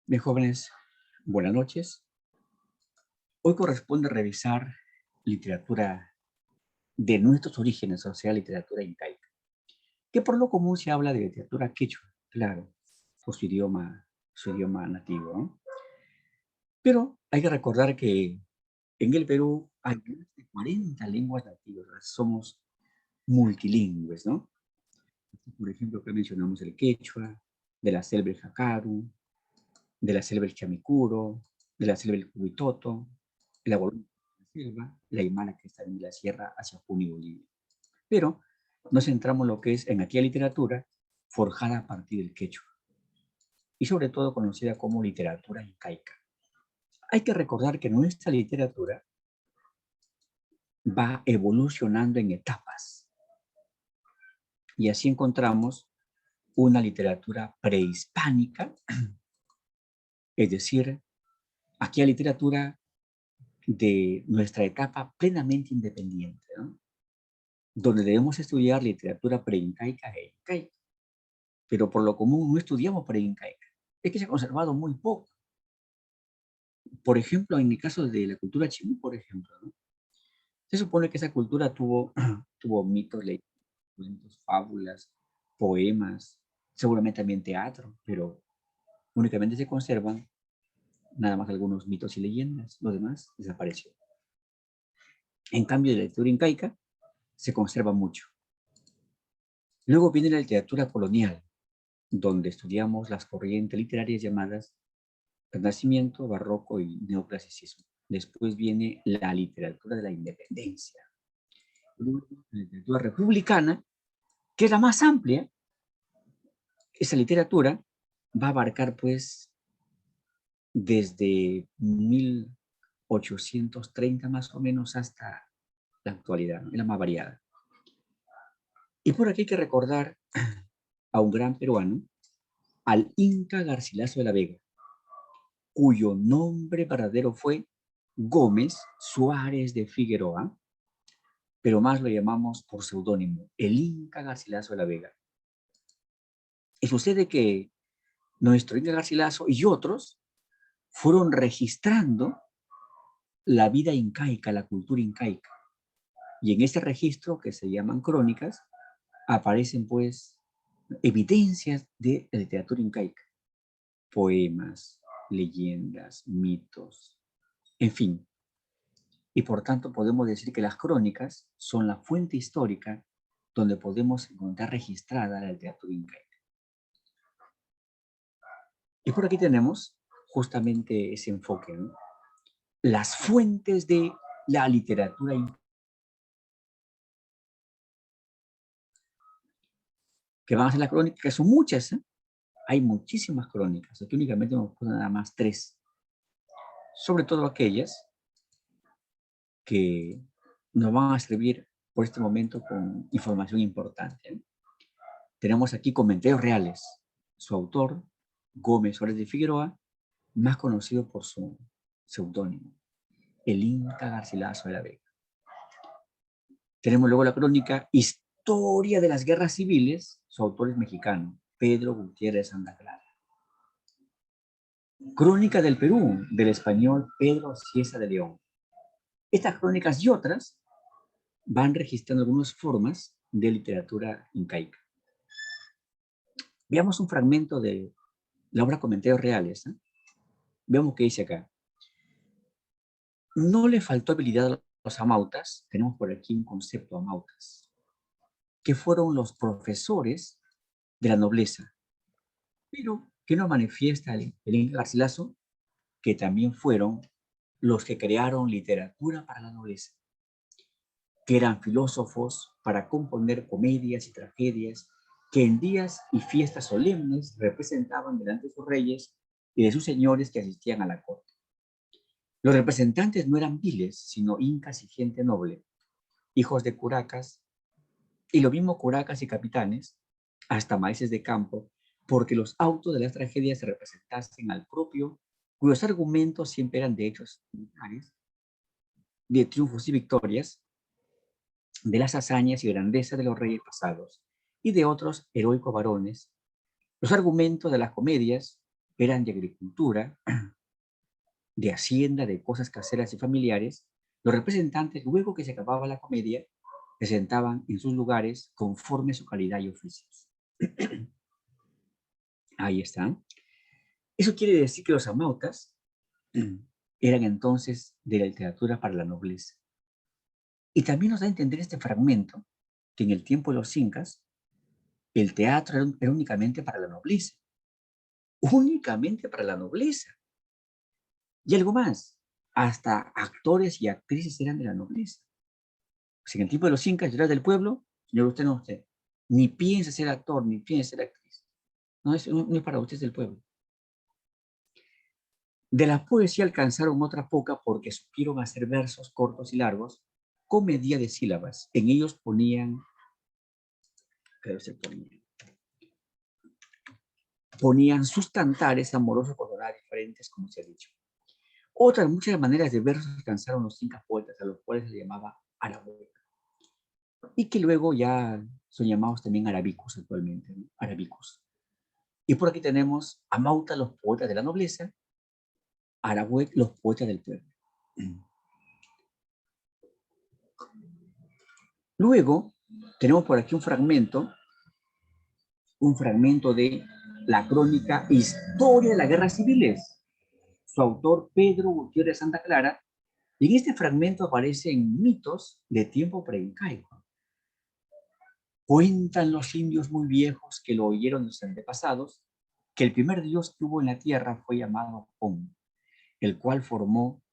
Bien, jóvenes, buenas noches. Hoy corresponde revisar literatura de nuestros orígenes, o sea, literatura incaica, que por lo común se habla de literatura quechua, claro, por su idioma nativo, ¿no? Pero hay que recordar que en el Perú hay más de 40 lenguas nativas, somos multilingües, ¿no? Por ejemplo, que mencionamos el quechua, de la selva el jacaru, de la selva el chamicuro, de la selva el cuitoto, el aguarú, selva, la aymara que está en la sierra hacia Junín, Bolivia. Pero nos centramos en lo que es en aquella literatura forjada a partir del quechua y sobre todo conocida como literatura incaica. Hay que recordar que nuestra literatura va evolucionando en etapas y así encontramos una literatura prehispánica, es decir, aquella literatura de nuestra etapa plenamente independiente, ¿no? Donde debemos estudiar literatura preincaica e incaica, pero por lo común no estudiamos preincaica. Es que se ha conservado muy poco. Por ejemplo, en el caso de la cultura chimú, por ejemplo, ¿no? Se supone que esa cultura tuvo mitos, leyendas, fábulas, poemas, seguramente también teatro, pero únicamente se conservan nada más algunos mitos y leyendas, lo demás desapareció. En cambio, de la literatura incaica se conserva mucho. Luego viene la literatura colonial, donde estudiamos las corrientes literarias llamadas Renacimiento, Barroco y Neoclasicismo. Después viene la literatura de la independencia. Luego, la literatura republicana, que es la más amplia. Esa literatura va a abarcar, pues, desde 1830 más o menos hasta la actualidad, ¿no? Es la más variada. Y por aquí hay que recordar a un gran peruano, al Inca Garcilaso de la Vega, cuyo nombre verdadero fue Gómez Suárez de Figueroa, pero más lo llamamos por seudónimo, el Inca Garcilaso de la Vega. Y sucede que nuestro Inca Garcilaso y otros fueron registrando la vida incaica, la cultura incaica. Y en ese registro, que se llaman crónicas, aparecen pues evidencias de la literatura incaica, poemas, leyendas, mitos, en fin. Y por tanto podemos decir que las crónicas son la fuente histórica donde podemos encontrar registrada la literatura incaica. Y por aquí tenemos justamente ese enfoque, ¿no? Las fuentes de la literatura incaica, que van a ser las crónicas, que son muchas, ¿eh? Hay muchísimas crónicas, aquí únicamente hemos puesto nada más 3. sobre todo aquellas que nos van a servir por este momento con información importante, ¿no? Tenemos aquí Comentarios Reales. Su autor, Gómez Suárez de Figueroa, más conocido por su seudónimo, el Inca Garcilaso de la Vega. Tenemos luego la crónica Historia de las Guerras Civiles. Su autor es mexicano, Pedro Gutiérrez Santa Clara. Crónica del Perú, del español Pedro Cieza de León. Estas crónicas y otras van registrando algunas formas de literatura incaica. Veamos un fragmento de la obra Comentarios Reales, ¿eh? Veamos qué dice acá. No le faltó habilidad a los amautas, tenemos por aquí un concepto amautas, que fueron los profesores de la nobleza, pero que no manifiesta el Inca Garcilaso, que también fueron los que crearon literatura para la nobleza, que eran filósofos para componer comedias y tragedias que en días y fiestas solemnes representaban delante de sus reyes y de sus señores que asistían a la corte. Los representantes no eran viles, sino incas y gente noble, hijos de curacas, y lo mismo curacas y capitanes, hasta maestros de campo, porque los autos de las tragedias se representasen al propio, cuyos argumentos siempre eran de hechos militares, de triunfos y victorias, de las hazañas y grandeza de los reyes pasados, y de otros heroicos varones. Los argumentos de las comedias eran de agricultura, de hacienda, de cosas caseras y familiares. Los representantes, luego que se acababa la comedia, se sentaban en sus lugares conforme su calidad y oficios. Ahí están. Eso quiere decir que los amautas eran entonces de la literatura para la nobleza. Y también nos da a entender este fragmento que en el tiempo de los incas el teatro era únicamente para la nobleza. Únicamente para la nobleza. Y algo más, hasta actores y actrices eran de la nobleza. Pues en el tiempo de los incas, yo era del pueblo, señor, usted no, usted. Ni piensa ser actor, ni piensa ser actriz. No es para usted, es del pueblo. De la poesía alcanzaron otra poca porque supieron hacer versos cortos y largos con medida de sílabas. En ellos ponían sus cantares amorosos con horas diferentes, como se ha dicho. Otras muchas maneras de versos alcanzaron los incas poetas, a los cuales se llamaba Arahuac, y que luego ya son llamados también arabicos actualmente, ¿no? Arabicos. Y por aquí tenemos a Mauta, los poetas de la nobleza, Arahuac, los poetas del pueblo. Luego tenemos por aquí un fragmento de la crónica Historia de las Guerras Civiles. Su autor, Pedro Gutiérrez Santa Clara, y en este fragmento aparecen mitos de tiempo preincaico. Cuentan los indios muy viejos que lo oyeron de sus antepasados, que el primer dios que hubo en la tierra fue llamado Om, el cual formó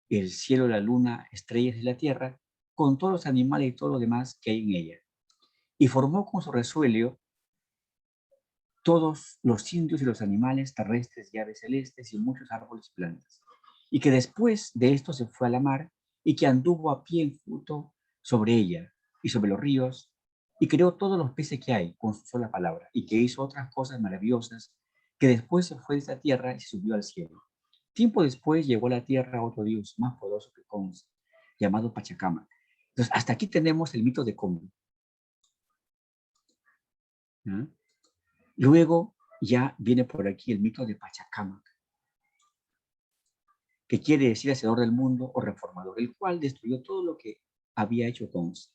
el cielo, la luna, estrellas y la tierra, con todos los animales y todo lo demás que hay en ella. Y formó con su resuello todos los indios y los animales terrestres y aves celestes y muchos árboles y plantas. Y que después de esto se fue a la mar y que anduvo a pie en fruto sobre ella y sobre los ríos y creó todos los peces que hay con su sola palabra y que hizo otras cosas maravillosas, que después se fue de esta tierra y se subió al cielo. Tiempo después llegó a la tierra otro dios más poderoso que Cons, llamado Pachacamac. Entonces, hasta aquí tenemos el mito de Cons. ¿Ah? Luego ya viene por aquí el mito de Pachacamac, que quiere decir hacedor del mundo o reformador, el cual destruyó todo lo que había hecho Cons.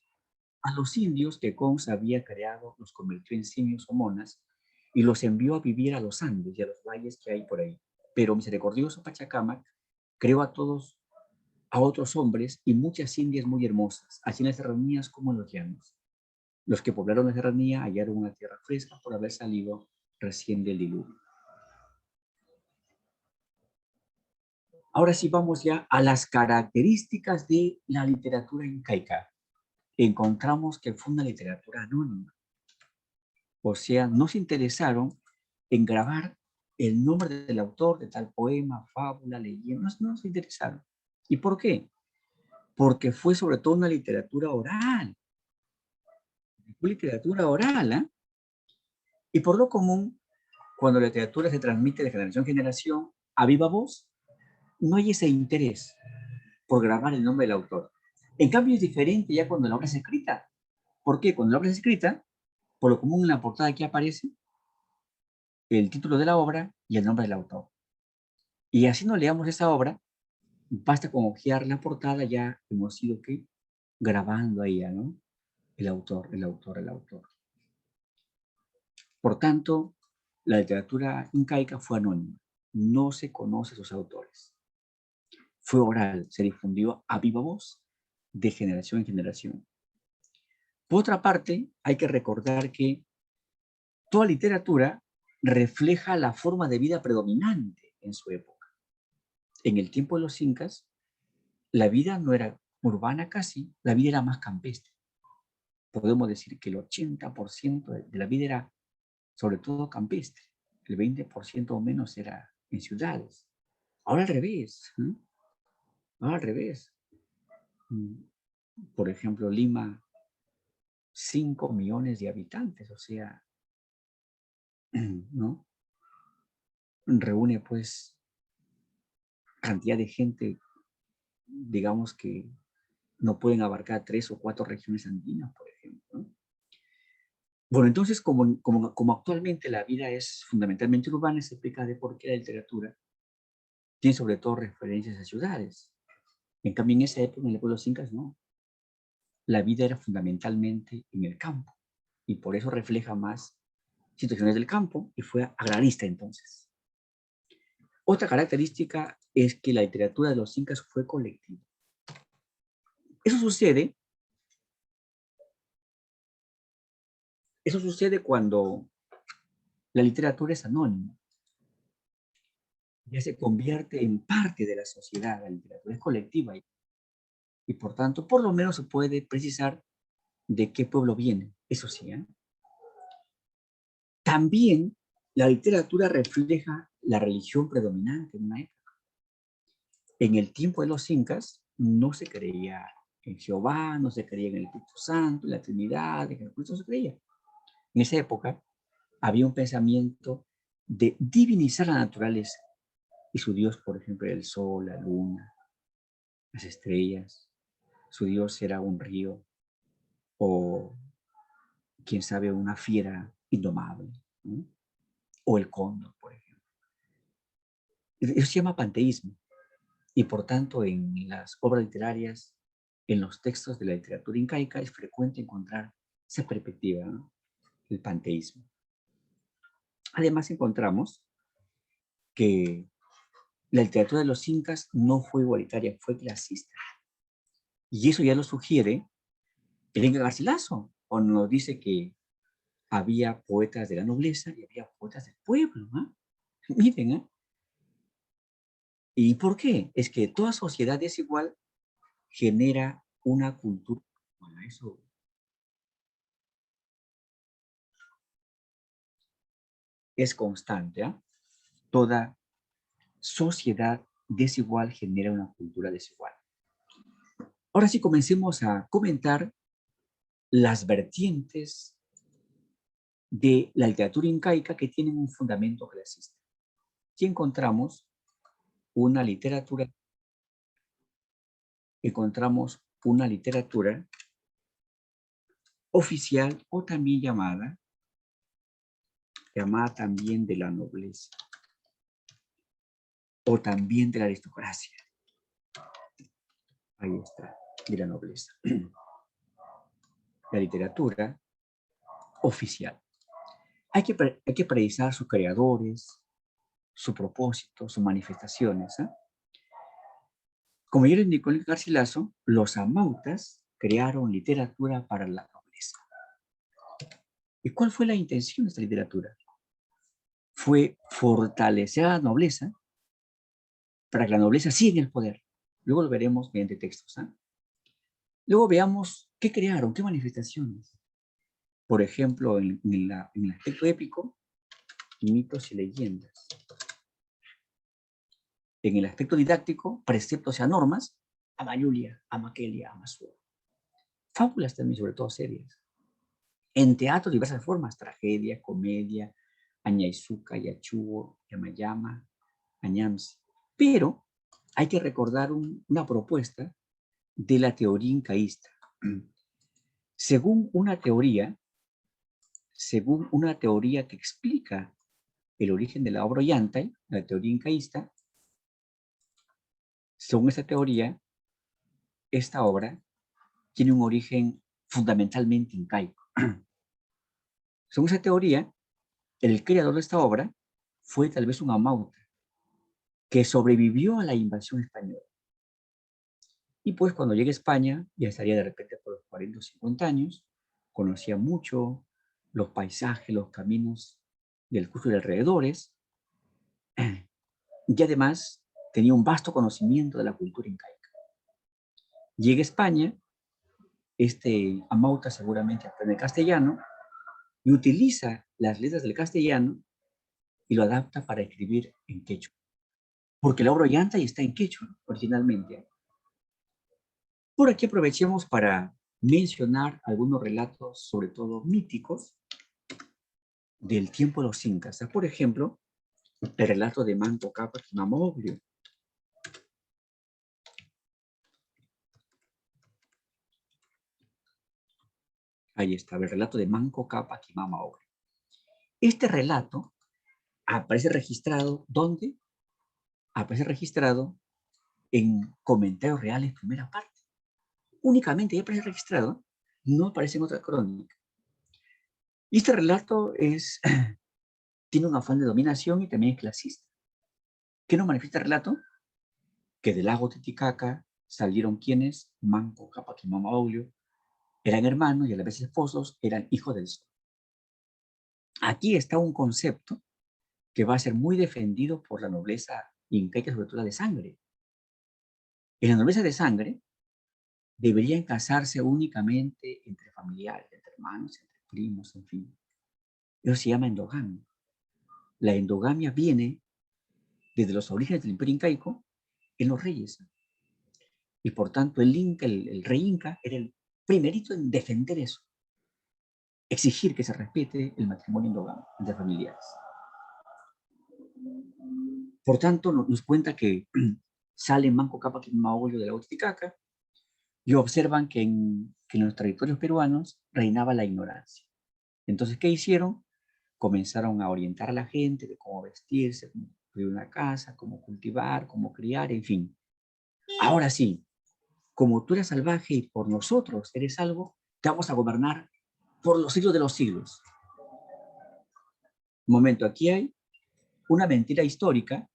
A los indios que Cons había creado los convirtió en simios o monas y los envió a vivir a los Andes y a los valles que hay por ahí. Pero misericordioso Pachacamac creó a otros hombres y muchas indias muy hermosas, así en las serranías como en los llanos. Los que poblaron la serranía hallaron una tierra fresca por haber salido recién del diluvio. Ahora sí vamos ya a las características de la literatura incaica. Encontramos que fue una literatura anónima. O sea, no se interesaron en grabar el nombre del autor de tal poema, fábula, leyenda, no se interesaron. ¿Y por qué? Porque fue sobre todo una literatura oral. Fue literatura oral, ¿eh? Y por lo común, cuando la literatura se transmite de generación en generación, a viva voz, no hay ese interés por grabar el nombre del autor. En cambio, es diferente ya cuando la obra es escrita. ¿Por qué? Cuando la obra es escrita, por lo común en la portada aquí aparece el título de la obra y el nombre del autor. Y así no leamos esa obra, basta con hojear la portada, ya hemos ido ¿qué? Grabando ahí, ¿no? El autor, el autor, el autor. Por tanto, la literatura incaica fue anónima. No se conoce sus autores. Fue oral, se difundió a viva voz de generación en generación. Por otra parte, hay que recordar que toda literatura refleja la forma de vida predominante en su época. En el tiempo de los incas, la vida no era urbana casi, la vida era más campestre. Podemos decir que el 80% de la vida era sobre todo campestre, el 20% o menos era en ciudades. Ahora al revés, ¿eh? Ahora al revés. Por ejemplo, Lima, 5 millones de habitantes, o sea, ¿no? Reúne pues cantidad de gente, digamos que no pueden abarcar 3 o 4 regiones andinas, por ejemplo, ¿no? Bueno, entonces, como actualmente la vida es fundamentalmente urbana, se explica de por qué la literatura tiene sobre todo referencias a ciudades. En cambio, en esa época, en el pueblo de los incas, no. La vida era fundamentalmente en el campo y por eso refleja más situaciones del campo y fue agrarista entonces. Otra característica es que la literatura de los incas fue colectiva. Eso sucede cuando la literatura es anónima. Ya se convierte en parte de la sociedad, la literatura es colectiva y por tanto, por lo menos se puede precisar de qué pueblo viene. Eso sí, ¿eh? También la literatura refleja la religión predominante en una época. En el tiempo de los incas no se creía en Jehová, no se creía en el Espíritu Santo, en la Trinidad, en Jesucristo, no se creía. En esa época había un pensamiento de divinizar la naturaleza y su Dios, por ejemplo, era el sol, la luna, las estrellas. Su Dios era un río o, quién sabe, una fiera indomable, ¿no? O el cóndor, por ejemplo. Eso se llama panteísmo y por tanto en las obras literarias, en los textos de la literatura incaica es frecuente encontrar esa perspectiva, ¿no? El panteísmo. Además encontramos que la literatura de los incas no fue igualitaria, fue clasista. Y eso ya lo sugiere el Inca Garcilaso, cuando nos dice que había poetas de la nobleza y había poetas del pueblo, ¿eh? Miren, ¿eh? ¿Y por qué? Es que toda sociedad desigual genera una cultura. Bueno, eso es constante, ¿eh? Toda sociedad desigual genera una cultura desigual. Ahora sí comencemos a comentar las vertientes de la literatura incaica que tienen un fundamento clasista. Aquí encontramos una literatura oficial o también llamada también de la nobleza o también de la aristocracia. Ahí está, de la nobleza. La literatura oficial. Hay que precisar sus creadores, su propósito, sus manifestaciones, ¿eh? Como ya lo indicó el Garcilaso, los amautas crearon literatura para la nobleza. ¿Y cuál fue la intención de esta literatura? Fue fortalecer a la nobleza para que la nobleza siga en el poder. Luego lo veremos mediante textos, ¿eh? Luego veamos qué crearon, qué manifestaciones. Por ejemplo, en el aspecto épico, mitos y leyendas. En el aspecto didáctico, preceptos y normas, ama Julia, ama Kelia, ama Suo. Fábulas también, sobre todo serias. En teatro, diversas formas, tragedia, comedia, Añaizuka, Yachuo, Yamayama, Añamsi. Pero hay que recordar una propuesta de la teoría incaísta. Según una teoría que explica el origen de la obra Ollantay, la teoría incaísta, según esta teoría, esta obra tiene un origen fundamentalmente incaico. Según esa teoría, el creador de esta obra fue tal vez un amauta que sobrevivió a la invasión española. Y pues cuando llegue a España, ya estaría de repente por los 40 o 50 años, conocía mucho los paisajes, los caminos del Cusco y de alrededores, y además tenía un vasto conocimiento de la cultura incaica. Llega a España, este amauta seguramente aprende castellano y utiliza las letras del castellano y lo adapta para escribir en quechua. Porque la obra Ollantay está en quechua originalmente. Por aquí aprovechemos para mencionar algunos relatos, sobre todo míticos, del tiempo de los incas. Por ejemplo, el relato de Manco Cápac y Mama Oglio. Ahí está, el relato de Manco Cápac y Mama Oglio. Este relato aparece registrado, ¿dónde? Aparece registrado en Comentarios Reales, primera parte. Únicamente ya aparece registrado, no aparece en otra crónica. Y este relato tiene un afán de dominación y también es clasista. ¿Qué nos manifiesta el relato? Que del lago Titicaca salieron quienes, Manco Cápac y Mama Oglio, eran hermanos y a la vez esposos, eran hijos del sol. Aquí está un concepto que va a ser muy defendido por la nobleza incaica, sobre todo la de sangre. En la nobleza de sangre deberían casarse únicamente entre familiares, entre hermanos, entre primos, en fin. Eso se llama endogamia. La endogamia viene desde los orígenes del imperio incaico en los reyes. Y por tanto el rey inca era el primerito en defender eso. Exigir que se respete el matrimonio endógamo entre familiares. Por tanto, nos cuenta que sale Manco Cápac y Mama Oglio de la Titicaca y observan que en los territorios peruanos reinaba la ignorancia. Entonces, ¿qué hicieron? Comenzaron a orientar a la gente de cómo vestirse, cómo construir una casa, cómo cultivar, cómo criar, en fin. Ahora sí, como tú eres salvaje y por nosotros eres algo, te vamos a gobernar por los siglos de los siglos. Un momento, aquí hay una mentira histórica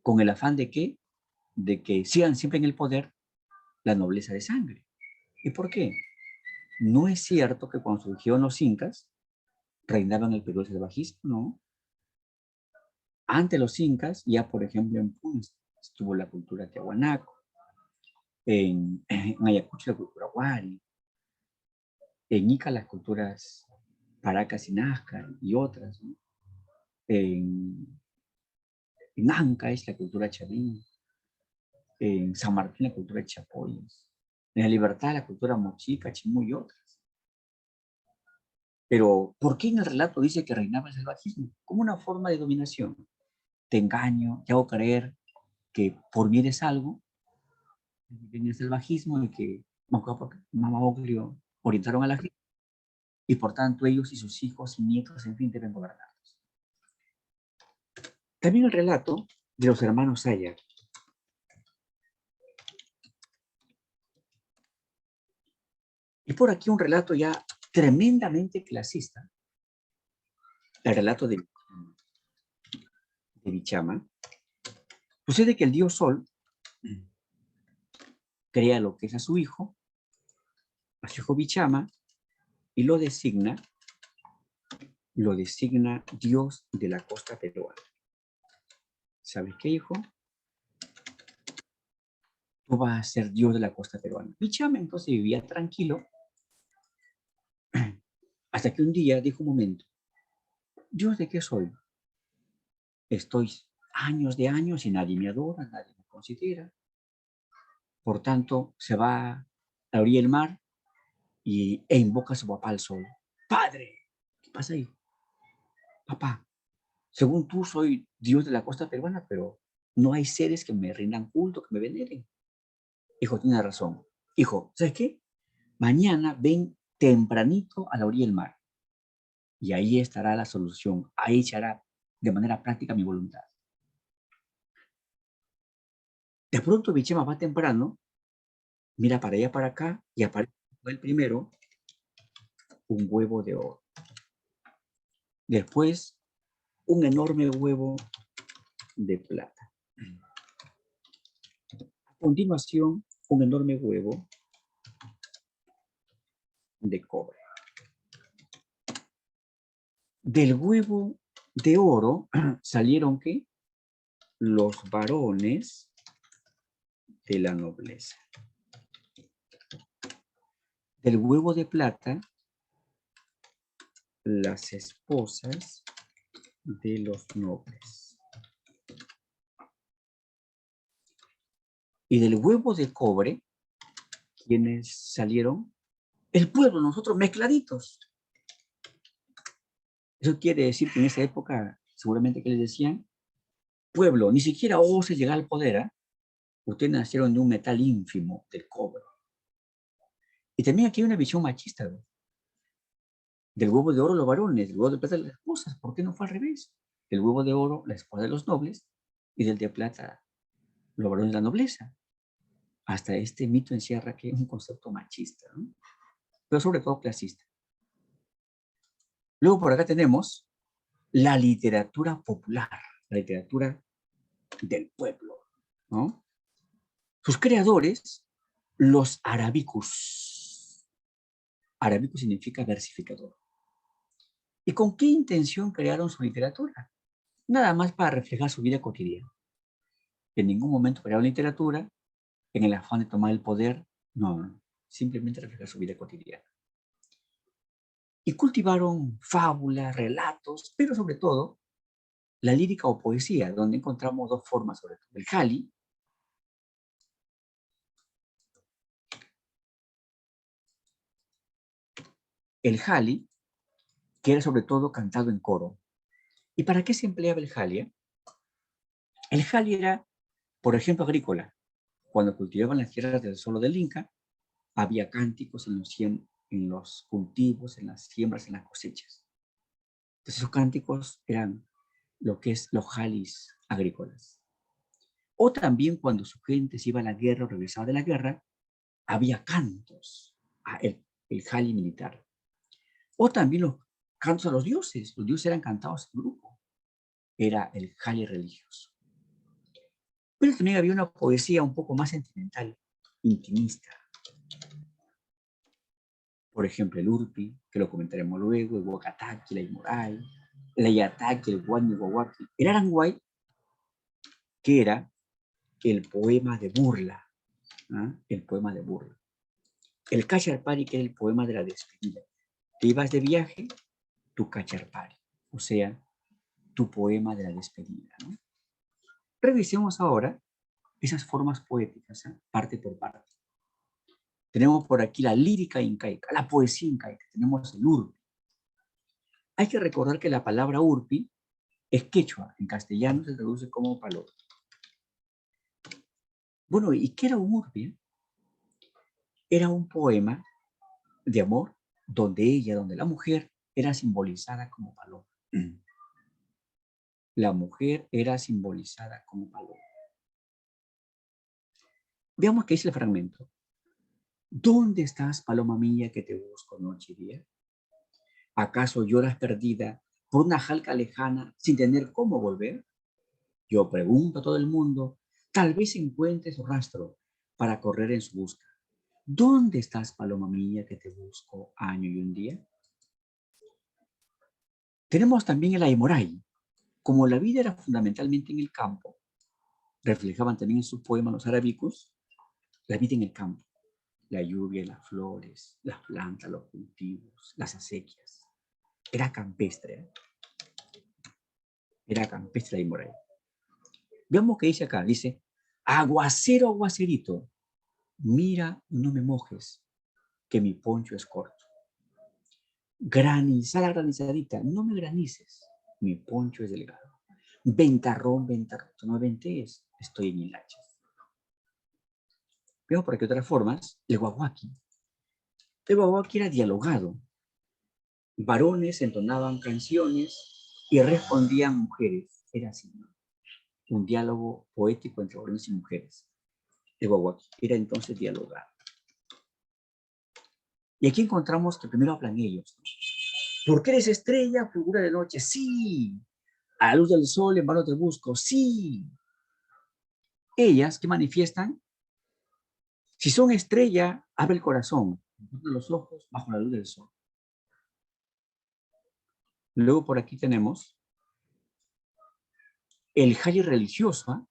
con el afán de que sigan siempre en el poder la nobleza de sangre. ¿Y por qué? No es cierto que cuando surgieron los incas reinaban el Perú salvajismo, no. Ante los incas, ya por ejemplo en Puno estuvo la cultura tiahuanaco, en Ayacucho la cultura huari, en Ica las culturas Paracas y Nazca y otras, ¿no? En Anca es la cultura chavín, en San Martín la cultura de Chapoyas, en la Libertad la cultura mochica, chimú y otras. Pero, ¿por qué en el relato dice que reinaba el salvajismo? Como una forma de dominación. Te engaño, te hago creer que por mí eres algo, en el salvajismo y que Mama Oglio orientaron a la gente, y por tanto ellos y sus hijos y nietos, en fin, deben gobernarlos. También el relato de los hermanos Sayar. Y por aquí un relato ya tremendamente clasista, el relato de Bichama. Sucede que el dios Sol crea lo que es a su hijo Bichama, y lo designa Dios de la costa peruana. ¿Sabes qué, hijo? Tú vas a ser Dios de la costa peruana. Bichama entonces vivía tranquilo, hasta que un día dijo: un momento, ¿Dios de qué soy? Estoy años de años y nadie me adora, nadie me considera. Por tanto, se va a la orilla del mar e invoca a su papá al sol. Padre, ¿qué pasa ahí? Papá, según tú soy Dios de la costa peruana, pero no hay seres que me rindan culto, que me veneren. Hijo, tiene razón. Hijo, ¿sabes qué? Mañana ven tempranito a la orilla del mar y ahí estará la solución. Ahí se hará de manera práctica mi voluntad. De pronto Bichema va temprano, mira para allá, para acá y aparece el primero un huevo de oro. Después, un enorme huevo de plata. A continuación, un enorme huevo de cobre. Del huevo de oro salieron, ¿qué? Los varones de la nobleza. Del huevo de plata, las esposas de los nobles. Y del huevo de cobre, ¿quiénes salieron? El pueblo, nosotros mezcladitos. Eso quiere decir que en esa época, seguramente que les decían, pueblo, ni siquiera ose llegar al poder, ¿eh? Ustedes nacieron de un metal ínfimo, del cobre. Y también aquí hay una visión machista, ¿no? Del huevo de oro los varones, del huevo de plata las esposas. ¿Por qué no fue al revés? Del huevo de oro la esposa de los nobles y del de plata los varones de la nobleza. Hasta este mito encierra que es un concepto machista, ¿no? Pero sobre todo clasista. Luego por acá tenemos la literatura popular, la literatura del pueblo, ¿no? Sus creadores, los arabicus. Arábico significa versificador. ¿Y con qué intención crearon su literatura? Nada más para reflejar su vida cotidiana. En ningún momento crearon literatura en el afán de tomar el poder, no, simplemente reflejar su vida cotidiana. Y cultivaron fábulas, relatos, pero sobre todo la lírica o poesía, donde encontramos dos formas sobre todo. El jali, que era sobre todo cantado en coro. ¿Y para qué se empleaba el jali? El jali era, por ejemplo, agrícola. Cuando cultivaban las tierras del suelo del Inca, había cánticos en los cultivos, en las siembras, en las cosechas. Entonces esos cánticos eran lo que es los jalis agrícolas. O también cuando su gente se iba a la guerra o regresaba de la guerra, había cantos, el jali militar. O también los cantos a los dioses eran cantados en grupo, era el jali religioso. Pero también había una poesía un poco más sentimental, intimista. Por ejemplo, el Urpi, que lo comentaremos luego, el Huacataqui, la Imoray, el Ayataqui, el Guani, Guaguaki. El Aranguay, que era el poema de burla, ¿ah? El poema de burla. El Cacharpari, que era el poema de la despedida. Te ibas de viaje, tu Cacharpari, o sea, tu poema de la despedida, ¿no? Revisemos ahora esas formas poéticas, ¿eh? Parte por parte. Tenemos por aquí la lírica incaica, la poesía incaica, tenemos el urpi. Hay que recordar que la palabra urpi es quechua, en castellano se traduce como paloma. Bueno, ¿y qué era un urpi? Era un poema de amor donde la mujer era simbolizada como paloma. La mujer era simbolizada como paloma. Veamos qué dice el fragmento. ¿Dónde estás, paloma mía, que te busco noche y día? ¿Acaso lloras perdida por una jalca lejana sin tener cómo volver? Yo pregunto a todo el mundo, tal vez encuentre su rastro para correr en su busca. ¿Dónde estás, paloma mía, que te busco año y un día? Tenemos también el Aymorái. Como la vida era fundamentalmente en el campo, reflejaban también en sus poemas los arábicos la vida en el campo, la lluvia, las flores, las plantas, los cultivos, las acequias. Era campestre, ¿eh? Era campestre Aymorái. Veamos qué dice acá. Dice, aguacero, aguacerito, mira, no me mojes, que mi poncho es corto. Granizada, granizadita, no me granices, mi poncho es delgado. Ventarrón, ventarrón, no me ventees, estoy en hilachas. Veamos por aquí otras formas. El guaguaki. El guaguaki era dialogado. Varones entonaban canciones y respondían mujeres. Era así, ¿no? Un diálogo poético entre varones y mujeres. El guaguaki era entonces dialogado. Y aquí encontramos que primero hablan ellos, ¿no? ¿Por qué eres estrella, figura de noche? Sí. A la luz del sol, en vano te busco. Sí. Ellas, ¿qué manifiestan? Si son estrella, abre el corazón. Los ojos bajo la luz del sol. Luego por aquí tenemos el jali religioso, ¿eh?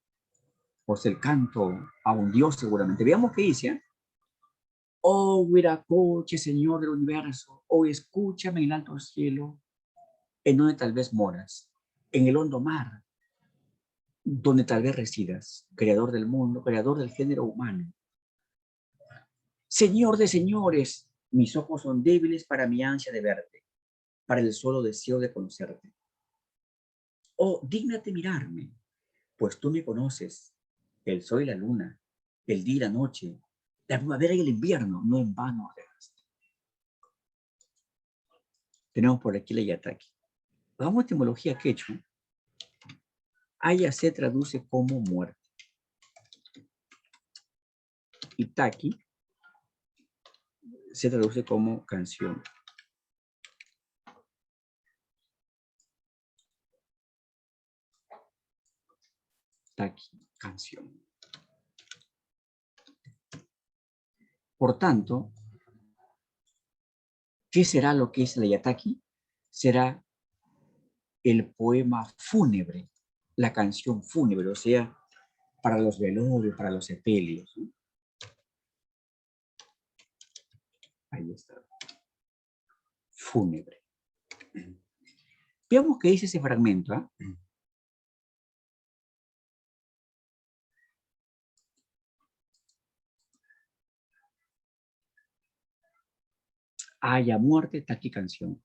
Pues el canto a un dios seguramente. Veamos qué dice. ¿Eh? Oh, Huiracoche, Señor del universo, oh, escúchame en el alto cielo, en donde tal vez moras, en el hondo mar, donde tal vez residas, creador del mundo, creador del género humano. Señor de señores, mis ojos son débiles para mi ansia de verte, para el solo deseo de conocerte. Oh, dígnate mirarme, pues tú me conoces, el sol y la luna, el día y la noche, la primavera y el invierno, no en vano. Tenemos por aquí la yataki. Vamos a etimología quechua. Aya se traduce como muerte. Itaki se traduce como canción. Taki, canción. Por tanto, ¿qué será lo que es la yataki? Será el poema fúnebre, la canción fúnebre, o sea, para los velorios, para los sepelios. ¿No? Ahí está. Fúnebre. Veamos qué dice ese fragmento. ¿Eh? Haya muerte, taqui canción.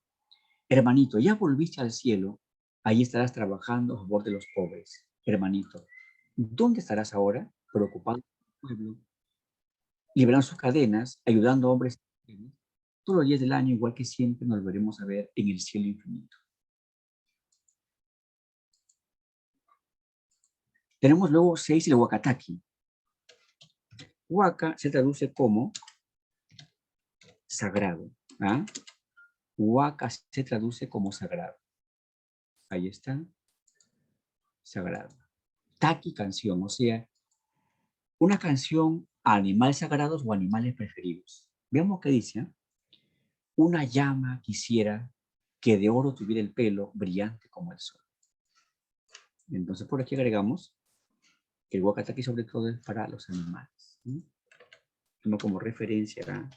Hermanito, ya volviste al cielo, ahí estarás trabajando a favor de los pobres. Hermanito, ¿dónde estarás ahora? Preocupado por el pueblo, liberando sus cadenas, ayudando a hombres. Todos los días del año, igual que siempre, nos volveremos a ver en el cielo infinito. Tenemos luego 6 el Wakataki. Waka se traduce como sagrado. ¿Ah? Waka se traduce como sagrado. Ahí está, sagrado. Taki, canción, o sea, una canción a animales sagrados o animales preferidos. Veamos qué dice. ¿Eh? Una llama quisiera que de oro tuviera el pelo brillante como el sol. Entonces por aquí agregamos que el wakataki sobre todo es para los animales. ¿Sí? Tomo como referencia a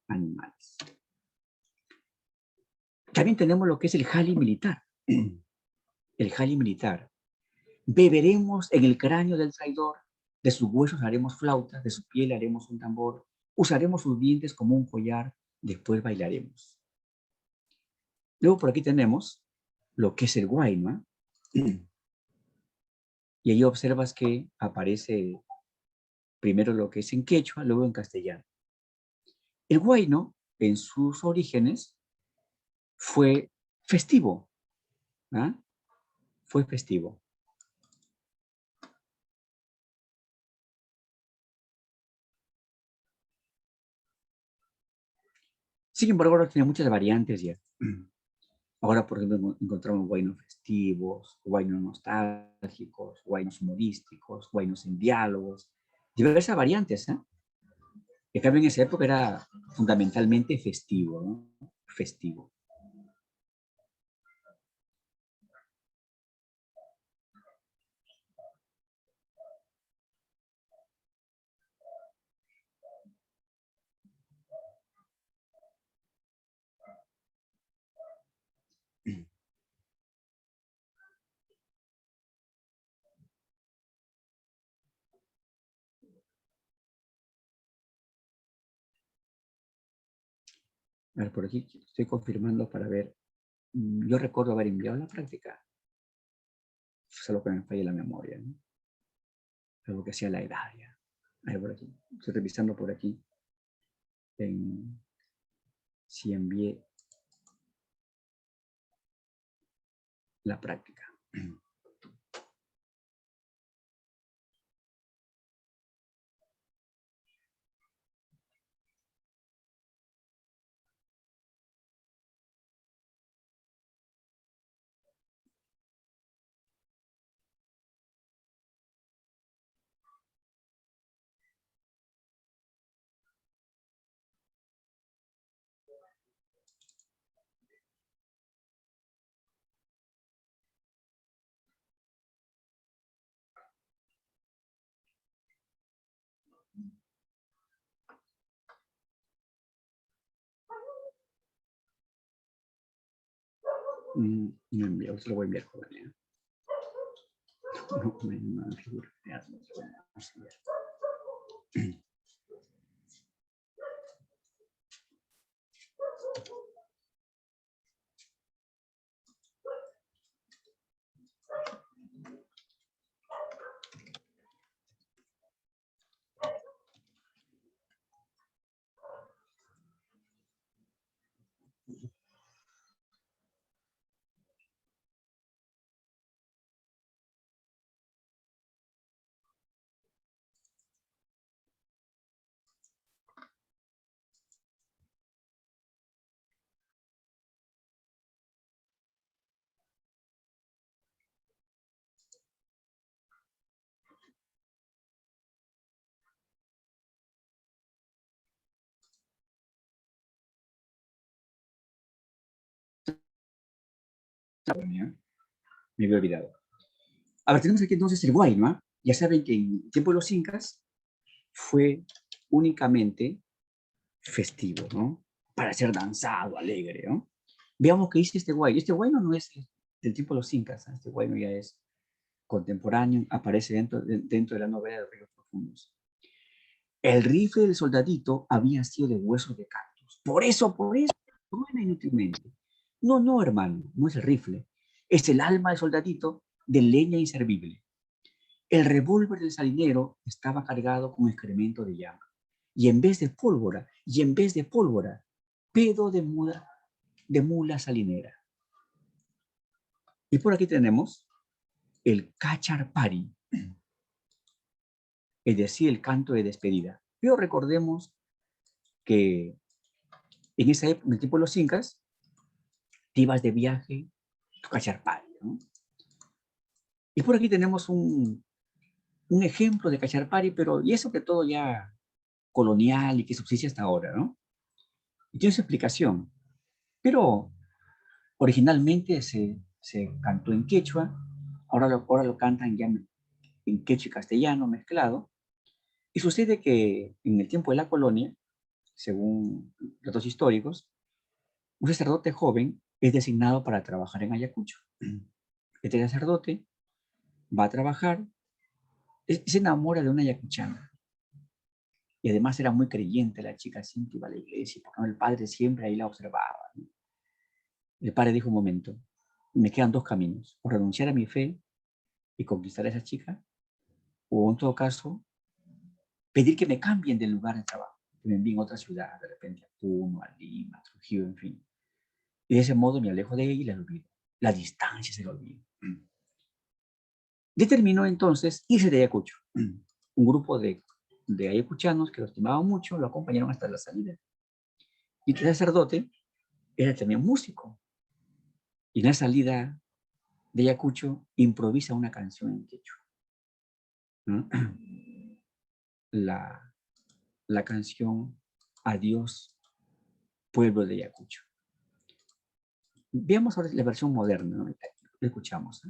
animales. También tenemos lo que es el jali militar. El jali militar. Beberemos en el cráneo del traidor, de sus huesos haremos flautas, de su piel haremos un tambor, usaremos sus dientes como un collar, después bailaremos. Luego por aquí tenemos lo que es el guayma, y ahí observas que aparece primero lo que es en quechua, luego en castellano. El guayno, en sus orígenes, fue festivo. ¿Ah? Fue festivo. Sin embargo, ahora tiene muchas variantes ya. Ahora, por ejemplo, encontramos guaynos festivos, guaynos nostálgicos, guaynos humorísticos, guaynos en diálogos, diversas variantes. ¿Eh? En cambio, en esa época era fundamentalmente festivo, ¿no? Festivo. A ver, por aquí estoy confirmando para ver. Yo recuerdo haber enviado la práctica. Solo que me falla la memoria, ¿no? Algo que hacía la edad ya. A ver, por aquí. Estoy revisando por aquí. Si envié la práctica. No envié, se lo voy a enviar todavía. No me figura. Me había olvidado. A ver, tenemos aquí entonces el Guayma. Ya saben que en el tiempo de los incas fue únicamente festivo, ¿no? Para ser danzado, alegre, ¿no? Veamos qué dice este Guayno. Este Guayno no es del tiempo de los incas, ¿eh? Este Guayno ya es contemporáneo, aparece dentro de la novela de Ríos Profundos. El rifle del soldadito había sido de huesos de cactus. Por eso, truena inútilmente. No, hermano, no es el rifle. Es el alma del soldadito de leña inservible. El revólver del salinero estaba cargado con excremento de llama. Y en vez de pólvora, pedo de mula salinera. Y por aquí tenemos el cacharpari, es decir, el canto de despedida. Pero recordemos que en esa época, en el tiempo de los incas, te ibas de viaje, tu cacharpari, ¿no? Y por aquí tenemos un ejemplo de cacharpari, pero y eso que todo ya colonial y que subsiste hasta ahora, ¿no? Y tiene su explicación. Pero originalmente se cantó en quechua, ahora lo cantan ya en quechua y castellano mezclado. Y sucede que en el tiempo de la colonia, según datos históricos, un sacerdote joven es designado para trabajar en Ayacucho. Este sacerdote va a trabajar, se enamora de una ayacuchana. Y además era muy creyente, la chica siempre iba a la iglesia, porque el padre siempre ahí la observaba, ¿no? El padre dijo un momento, me quedan dos caminos, o renunciar a mi fe y conquistar a esa chica, o en todo caso, pedir que me cambien del lugar de trabajo, que me envíen a otra ciudad, de repente a Puno, a Lima, a Trujillo, en fin. Y de ese modo me alejo de ella y la olvido. La distancia se la olvido. Determinó entonces irse de Ayacucho. Un grupo de ayacuchanos que lo estimaban mucho lo acompañaron hasta la salida. Y el sacerdote era también músico. Y en la salida de Ayacucho improvisa una canción en quechua. ¿No? La canción Adiós, pueblo de Ayacucho. Veamos ahora la versión moderna, ¿no? La escuchamos. ¿Eh?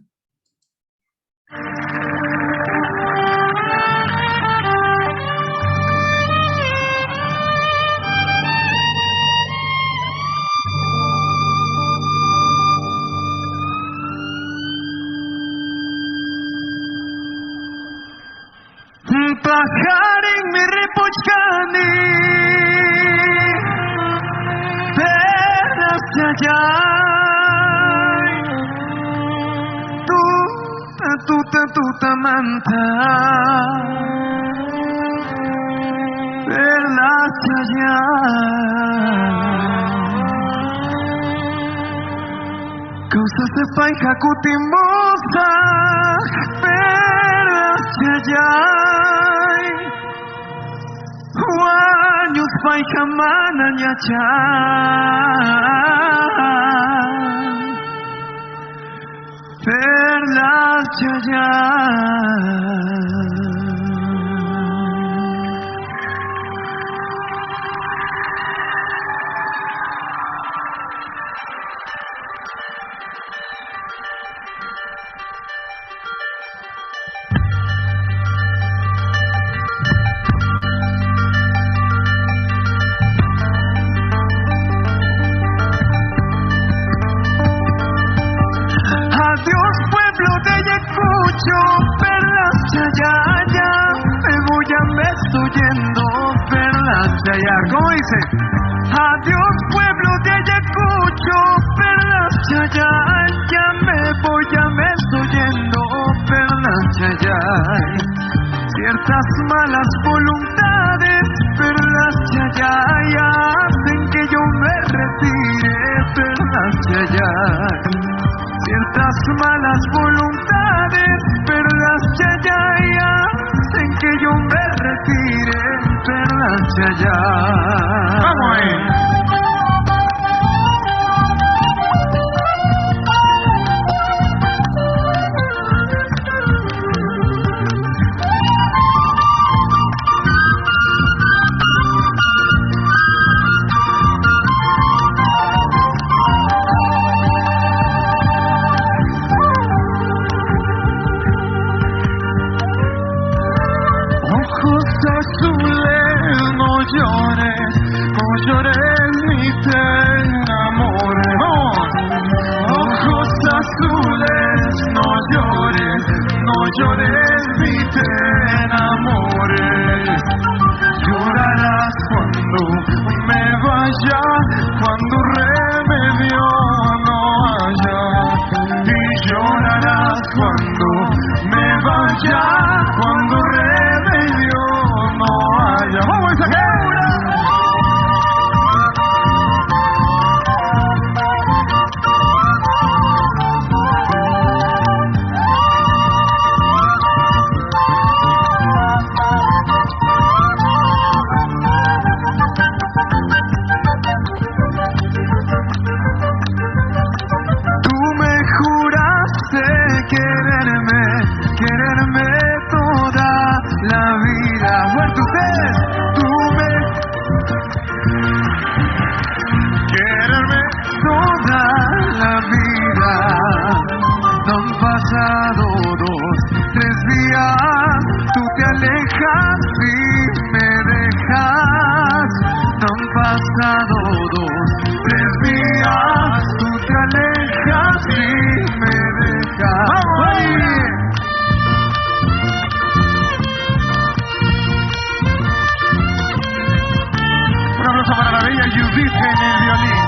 Pajaring mi ripuchkani tutamanta perla chaya causa se paika kutimosa perla chaya Wanyus paika mana nyacha perlas chaya Adiós pueblo de Ayacucho, perlas chayaya, me voy a me estoy yendo, perlas chayaya. ¿Cómo dice? Adiós pueblo de Ayacucho, perlas chayaya, me voy a me estoy yendo, perlas chayaya. Ciertas malas voluntades, perlas chayaya, hacen que yo me retire, perlas chayaya. Ciertas malas voluntades, perlas chayaya, hacen que yo me retire, perlas chayaya. ¡Vamos ahí! Azules, no llores ni te enamores. Ojos azules, no llores ni te enamores. Llorarás cuando me vaya, cuando remedio no haya. Y llorarás cuando me vaya, cuando remedio no haya. ¡Vamos a quererme toda la vida. Fuerte ustedes, quererme toda la vida. No han pasado 2, 3 días, tú te alejas y me dejas. No han pasado 2, 3 días, tú te alejas y me dejas. ¡Vamos ahí! Un aplauso para la bella Judith en el violín.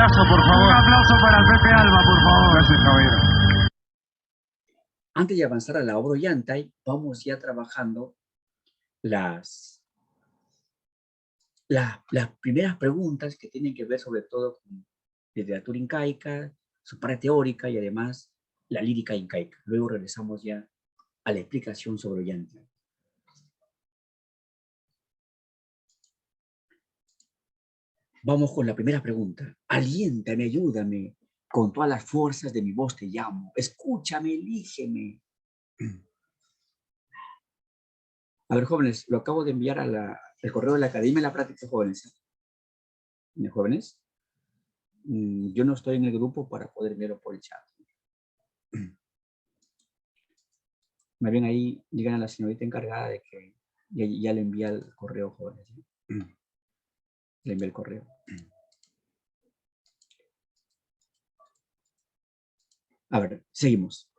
Por favor. Un aplauso para el Pepe Alba, por favor. Gracias, caballero. Antes de avanzar a la obra Ollantay, vamos ya trabajando las primeras preguntas que tienen que ver sobre todo con literatura incaica, su parte teórica y además la lírica incaica. Luego regresamos ya a la explicación sobre Ollantay. Vamos con la primera pregunta. Aliéntame, ayúdame. Con todas las fuerzas de mi voz te llamo. Escúchame, elígeme. A ver, jóvenes, lo acabo de enviar al correo de la Academia de la Práctica, jóvenes. ¿Jóvenes? Yo no estoy en el grupo para poder enviarlo por el chat. Más bien ahí digan a la señorita encargada de que Ya le envié el correo, jóvenes. ¿Sí? Le envié el correo. A ver, seguimos.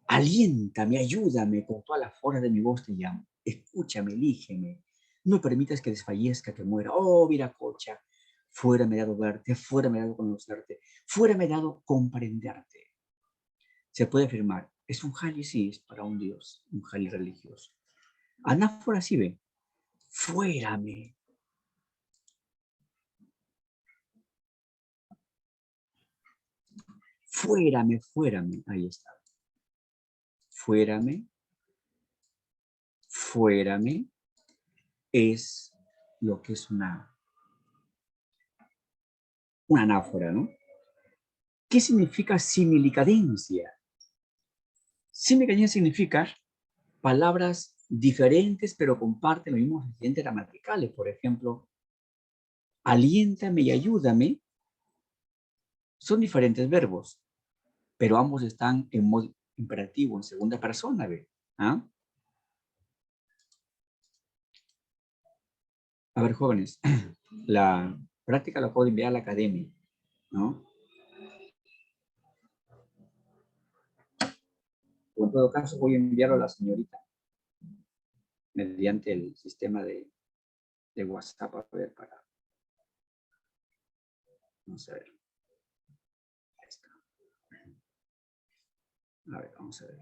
Aliéntame, ayúdame, con todas las fuerzas de mi voz te llamo. Escúchame, elígeme. No permitas que desfallezca, que muera. Oh, Viracocha, fuera me he dado verte, fuera me he dado conocerte, fuera me he dado comprenderte. Se puede afirmar, es un jali, sí, es para un dios, un jali religioso. Anáfora sí ve, fuérame. Fuérame, fuérame. Ahí está. Fuérame, fuérame es lo que es una anáfora, ¿no? ¿Qué significa similicadencia? Similicadencia significa palabras diferentes, pero comparten los mismos referentes gramaticales. Por ejemplo, aliéntame y ayúdame son diferentes verbos, pero ambos están en modo imperativo, en segunda persona. ¿Ve? ¿Ah? A ver, jóvenes, la práctica la puedo enviar a la academia, ¿no? O en todo caso, voy a enviarlo a la señorita mediante el sistema de WhatsApp. A ver, para... Vamos a ver. Ahí está. A ver, vamos a ver.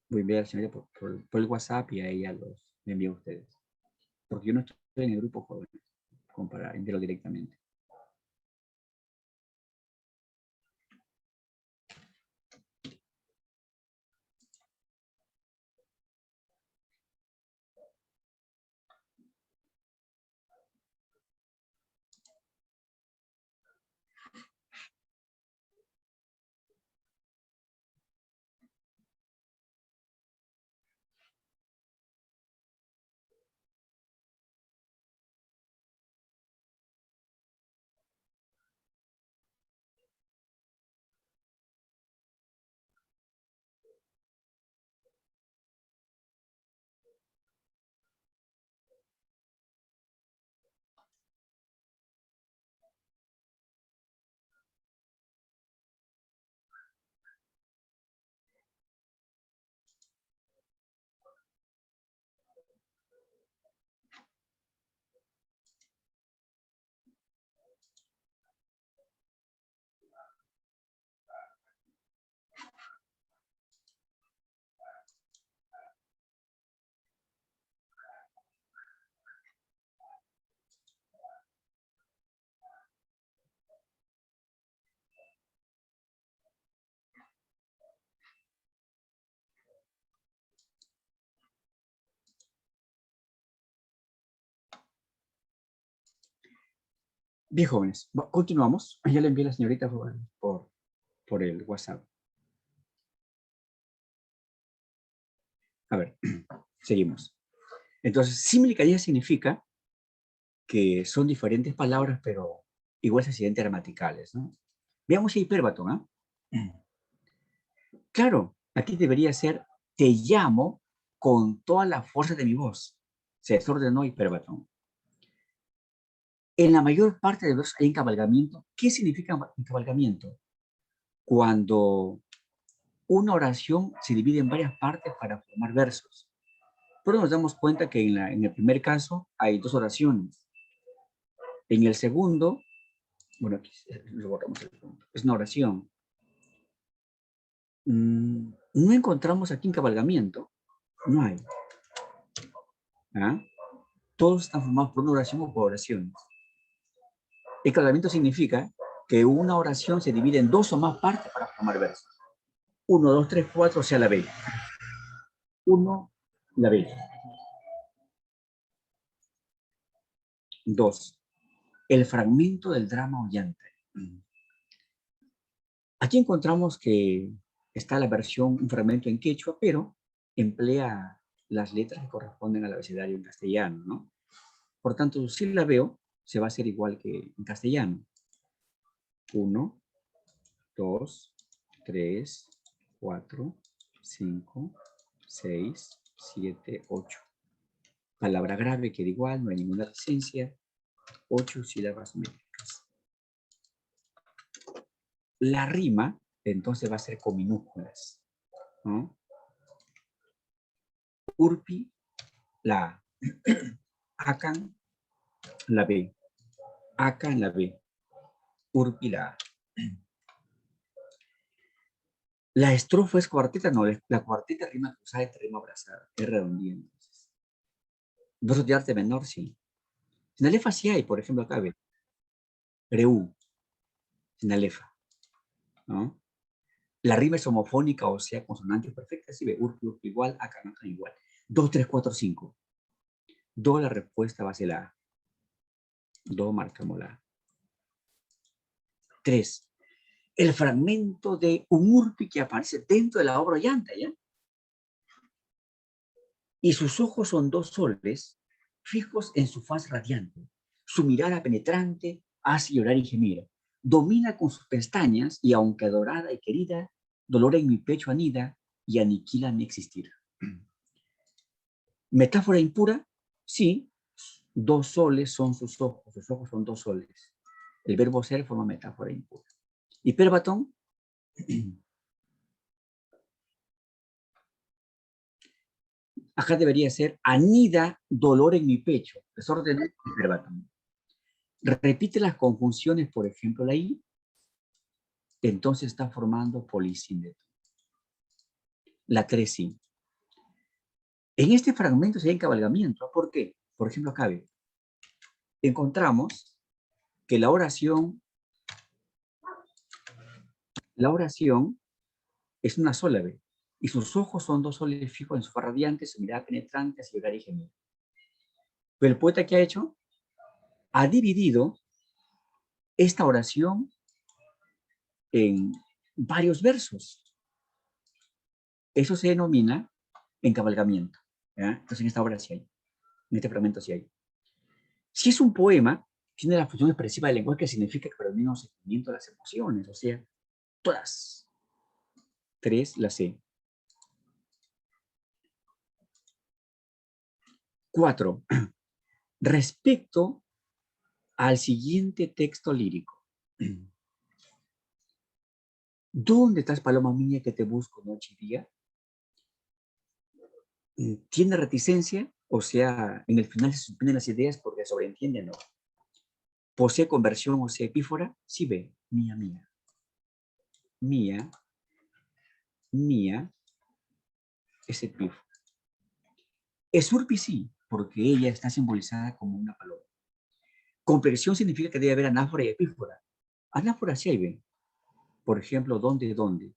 Voy a enviar a la señorita por el WhatsApp y a ella me envío a ustedes. Porque yo no estoy en el grupo joven, como para enviarlo directamente. Bien, jóvenes, continuamos. Ya le envié a la señorita por el WhatsApp. A ver, seguimos. Entonces, similicaridad significa que son diferentes palabras, pero iguales accidentes gramaticales, ¿no? Veamos el hiperbatón, ¿ah? Claro, aquí debería ser, te llamo con toda la fuerza de mi voz. Se desordenó hiperbatón. En la mayor parte de los hay encabalgamiento. ¿Qué significa encabalgamiento? Cuando una oración se divide en varias partes para formar versos. Pero nos damos cuenta que en el primer caso hay dos oraciones. En el segundo, bueno, aquí lo borramos el punto, es una oración. No encontramos aquí encabalgamiento, no hay. ¿Ah? Todos están formados por una oración o por oraciones. Encabalgamiento significa que una oración se divide en dos o más partes para formar versos. 1, 2, 3, 4, o sea, la B. 1, la B. 2, el fragmento del drama oyente. Aquí encontramos que está la versión, un fragmento en quechua, pero emplea las letras que corresponden al abecedario en castellano, ¿no? Por tanto, su sílabeo se va a hacer igual que en castellano. 1, 2, 3, 4, 5, 6, 7, 8. Palabra grave queda igual, no hay ninguna licencia. 8 sílabas métricas. La rima, entonces, va a ser con minúsculas, ¿no? Urpi, la A. Acan, la B. Acan, la B. Urpi, la A. La estrofa es cuarteta, no, la cuarteta rima cruzada y rima abrazada, es redondía entonces. Versos de arte menor, sí. Sinalefa sí hay, por ejemplo, acá ve. Reú, sinalefa, ¿no? La rima es homofónica, o sea, consonante perfecta, sí ve. Urpi, urpi igual, acá no igual. 2, 3, 4, 5. 2, la respuesta va a ser la A. 2, marcamos la A. 3. El fragmento de un urpi que aparece dentro de la obra llanta, ¿ya? Y sus ojos son 2 soles fijos en su faz radiante. Su mirada penetrante hace llorar y gemir. Domina con sus pestañas y aunque adorada y querida, dolor en mi pecho anida y aniquila mi existir. ¿Metáfora impura? Sí. 2 soles son sus ojos son 2 soles. El verbo ser forma metáfora impura. Hiperbatón. Acá debería ser anida dolor en mi pecho. Desorden hiperbatón. Repite las conjunciones, por ejemplo, la I, entonces está formando polisíndeto. La 3 sí. En este fragmento se da encabalgamiento. ¿Por qué? Por ejemplo, acá encontramos que la oración es una sola vez, y sus ojos son 2 soles fijos en su faz radiante, su mirada penetrante hacia llorar y gemir. Pero el poeta, ¿qué ha hecho? Ha dividido esta oración en varios versos. Eso se denomina encabalgamiento. ¿Ya? Entonces en esta obra sí hay, en este fragmento sí hay. Si es un poema, tiene la función expresiva del lenguaje, que significa que predomina un sentimiento de las emociones, o sea, todas. 3, la C. 4. Respecto al siguiente texto lírico. ¿Dónde estás, paloma mía, que te busco noche y día? ¿Tiene reticencia? O sea, en el final se suspenden las ideas porque sobreentiende, ¿no? ¿Posee conversión, o sea, epífora? Sí ve, mía, mía. Mía, mía, es epífora. Es urpi, sí, porque ella está simbolizada como una paloma. Complexión significa que debe haber anáfora y epífora. Anáfora sí hay, ven. Por ejemplo, ¿dónde, dónde?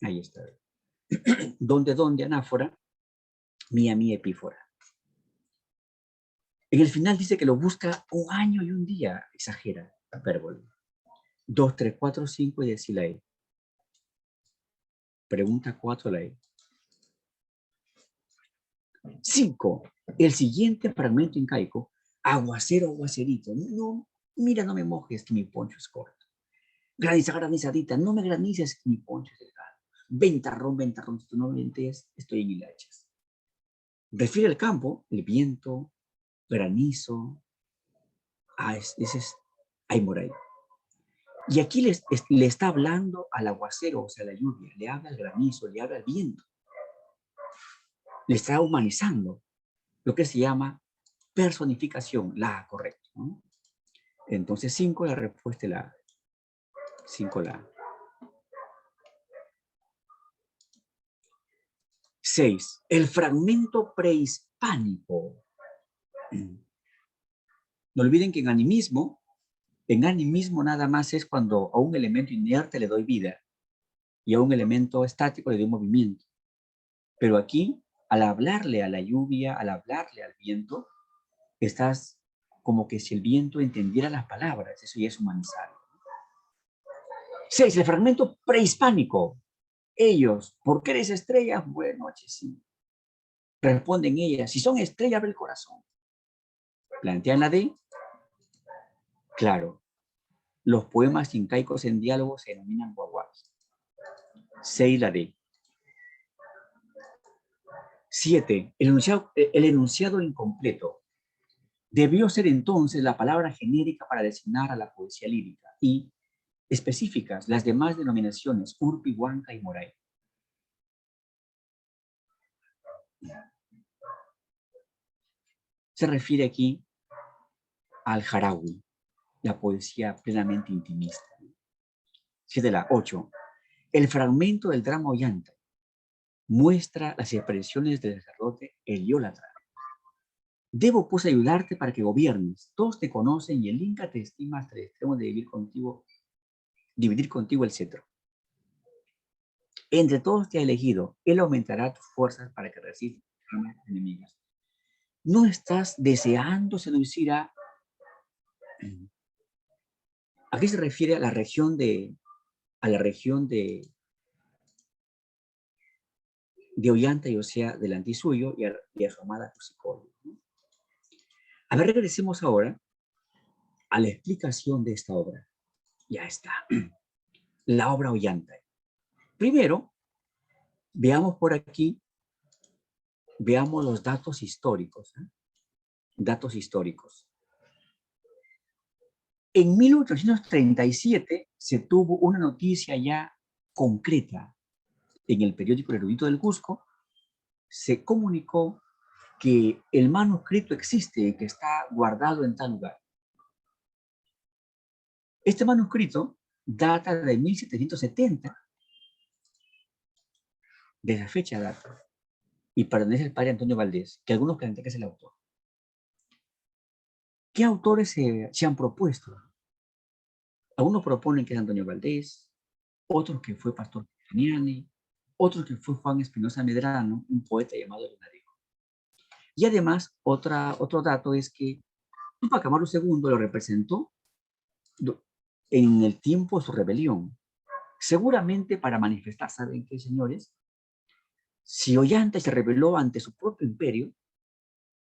Ahí está. ¿Dónde, dónde? Anáfora. Mía, mía, epífora. En el final dice que lo busca un año y un día. Exagera, hipérbole. 2, 3, 4, 5 y decir la E. Pregunta 4, la E. 5. El siguiente fragmento incaico. Aguacero, aguacerito. No, mira, no me mojes, que mi poncho es corto. Graniza, granizadita. No me granices, que mi poncho es delgado. Ventarrón, ventarrón. Si tú no me venteas, estoy en hilachas. Refiere al campo, el viento, granizo. Ese es Aymoray. Y aquí le está hablando al aguacero, o sea, a la lluvia. Le habla al granizo, le habla al viento. Le está humanizando. Lo que se llama personificación, la correcta, ¿no? Entonces, 5, la respuesta es la A. 5, la A. 6. El fragmento prehispánico. No olviden que en animismo nada más es cuando a un elemento inerte le doy vida y a un elemento estático le doy movimiento. Pero aquí, al hablarle a la lluvia, al hablarle al viento, estás como que si el viento entendiera las palabras. Eso ya es humanizarlo. 6. El fragmento prehispánico. Ellos, ¿por qué eres estrella? Buenas noches, sí. Responden ellas, si son estrellas, abre el corazón. Plantean la D. Claro, Los poemas incaicos en diálogo se denominan guaguas. 6 la D. 7. El enunciado incompleto. Debió ser entonces la palabra genérica para designar a la poesía lírica y específicas las demás denominaciones Urpi, Huanca y Moray. Se refiere aquí al Jarawi, la poesía plenamente intimista. 7 la 8. El fragmento del drama Ollanta muestra las expresiones del sacerdote Heliólatra. Debo pues ayudarte para que gobiernes. Todos te conocen y el Inca te estima hasta el extremo de dividir contigo el cetro. Entre todos te ha elegido. Él aumentará tus fuerzas para que resistas a tus enemigas. ¿No estás deseando seducir a... Aquí se refiere a la región de Ollanta y Osea del Antisuyo y a su amada Cusicolo. A ver, regresemos ahora a la explicación de esta obra. Ya está. La obra Ollanta. Primero, veamos por aquí, veamos los datos históricos. Datos históricos. En 1837 se tuvo una noticia ya concreta en el periódico El Erudito del Cusco. Se comunicó que el manuscrito existe y que está guardado en tal lugar. Este manuscrito data de 1770, de esa fecha data, y pertenece al padre Antonio Valdés, que algunos creen que es el autor. ¿Qué autores se han propuesto? Algunos proponen que es Antonio Valdés, otros que fue Pastor Cristiani, otros que fue Juan Espinosa Medrano, un poeta llamado Lunarejo. Y además, otro dato es que Túpac Amaru II lo representó en el tiempo de su rebelión, seguramente para manifestar, ¿saben qué, señores? Si Ollanta se rebeló ante su propio imperio,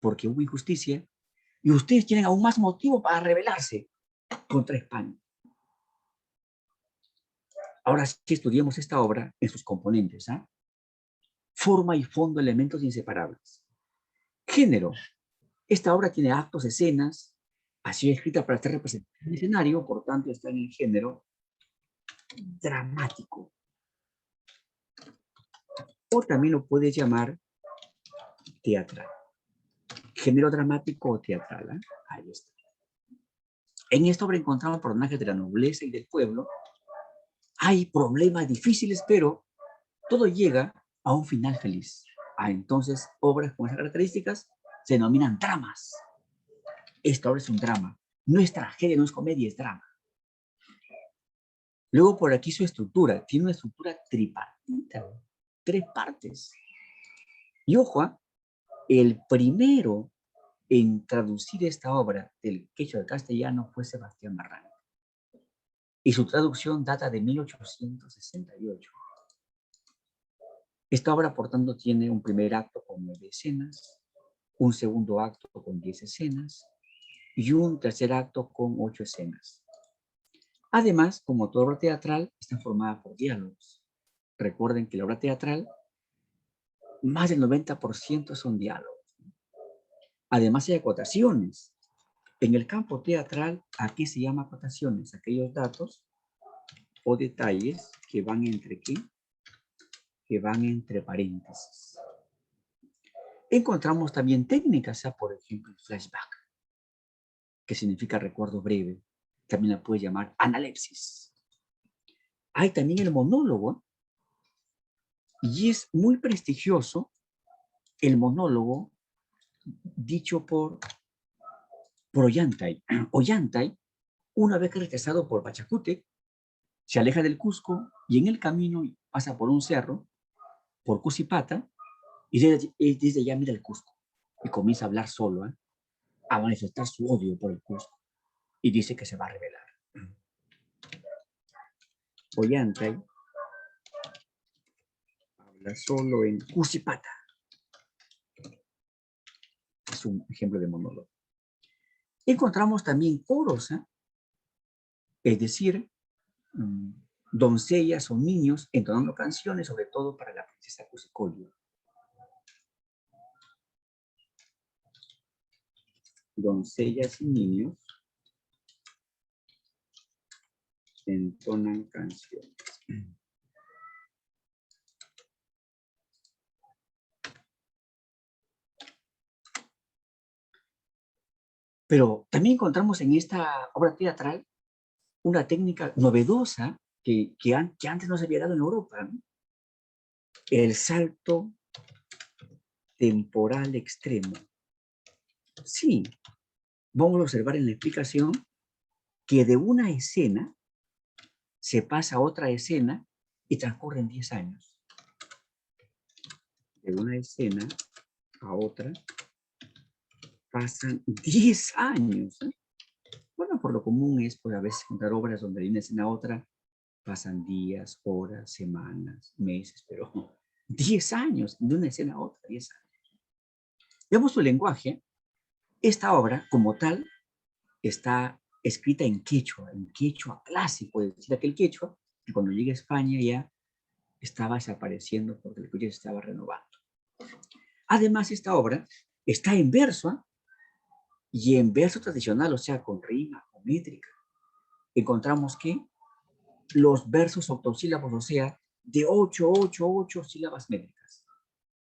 porque hubo injusticia, y ustedes tienen aún más motivo para rebelarse contra España. Ahora sí estudiemos esta obra en sus componentes. Forma y fondo, elementos inseparables. Género. Esta obra tiene actos, escenas, ha sido escrita para estar representada en el escenario, por tanto está en el género dramático. O también lo puedes llamar teatral. Género dramático o teatral. Ahí está. En esta obra encontramos personajes de la nobleza y del pueblo. Hay problemas difíciles, pero todo llega a un final feliz. Entonces, obras con esas características se denominan dramas. Esta obra es un drama. No es tragedia, no es comedia, es drama. Luego por aquí su estructura. Tiene una estructura tripartita. 3 partes. Y ojo, el primero en traducir esta obra del quechua al castellano fue Sebastián Barranco. Y su traducción data de 1868. Esta obra, por tanto, tiene un primer acto con 9 escenas, un segundo acto con 10 escenas y un tercer acto con 8 escenas. Además, como toda obra teatral, está formada por diálogos. Recuerden que la obra teatral, más del 90% son diálogos. Además, hay acotaciones. En el campo teatral, aquí se llama acotaciones, aquellos datos o detalles que van entre ¿qué? Que van entre paréntesis. Encontramos también técnicas, por ejemplo, el flashback, que significa recuerdo breve. También la puedes llamar analepsis. Hay también el monólogo, y es muy prestigioso el monólogo dicho por Ollantay. Ollantay, una vez que rechazado por Pachacútec, se aleja del Cusco y en el camino pasa por un cerro, por Cusipata, y desde allá mira el Cusco y comienza a hablar solo, a manifestar su odio por el Cusco, y dice que se va a rebelar. Ollantay habla solo en Cusipata. Es un ejemplo de monólogo. Encontramos también coros, Es decir, doncellas o niños entonando canciones, sobre todo para la princesa Cusicolio. Doncellas y niños entonan canciones. Pero también encontramos en esta obra teatral una técnica novedosa que antes no se había dado en Europa, ¿no? El salto temporal extremo. Sí, vamos a observar en la explicación que de una escena se pasa a otra escena y transcurren 10 años. De una escena a otra pasan 10 años. ¿Eh? Bueno, por lo común es, pues, a veces encontrar obras donde de una escena a otra pasan días, horas, semanas, meses, pero 10 años, de una escena a otra, 10 años. Veamos su lenguaje. Esta obra, como tal, está escrita en quechua clásico, es decir, aquel quechua que cuando llegue a España ya estaba desapareciendo porque el quechua se estaba renovando. Además, esta obra está en verso, ¿eh? Y en verso tradicional, o sea, con rima, con métrica. Encontramos que los versos octosílabos, o sea, de 8 sílabas métricas.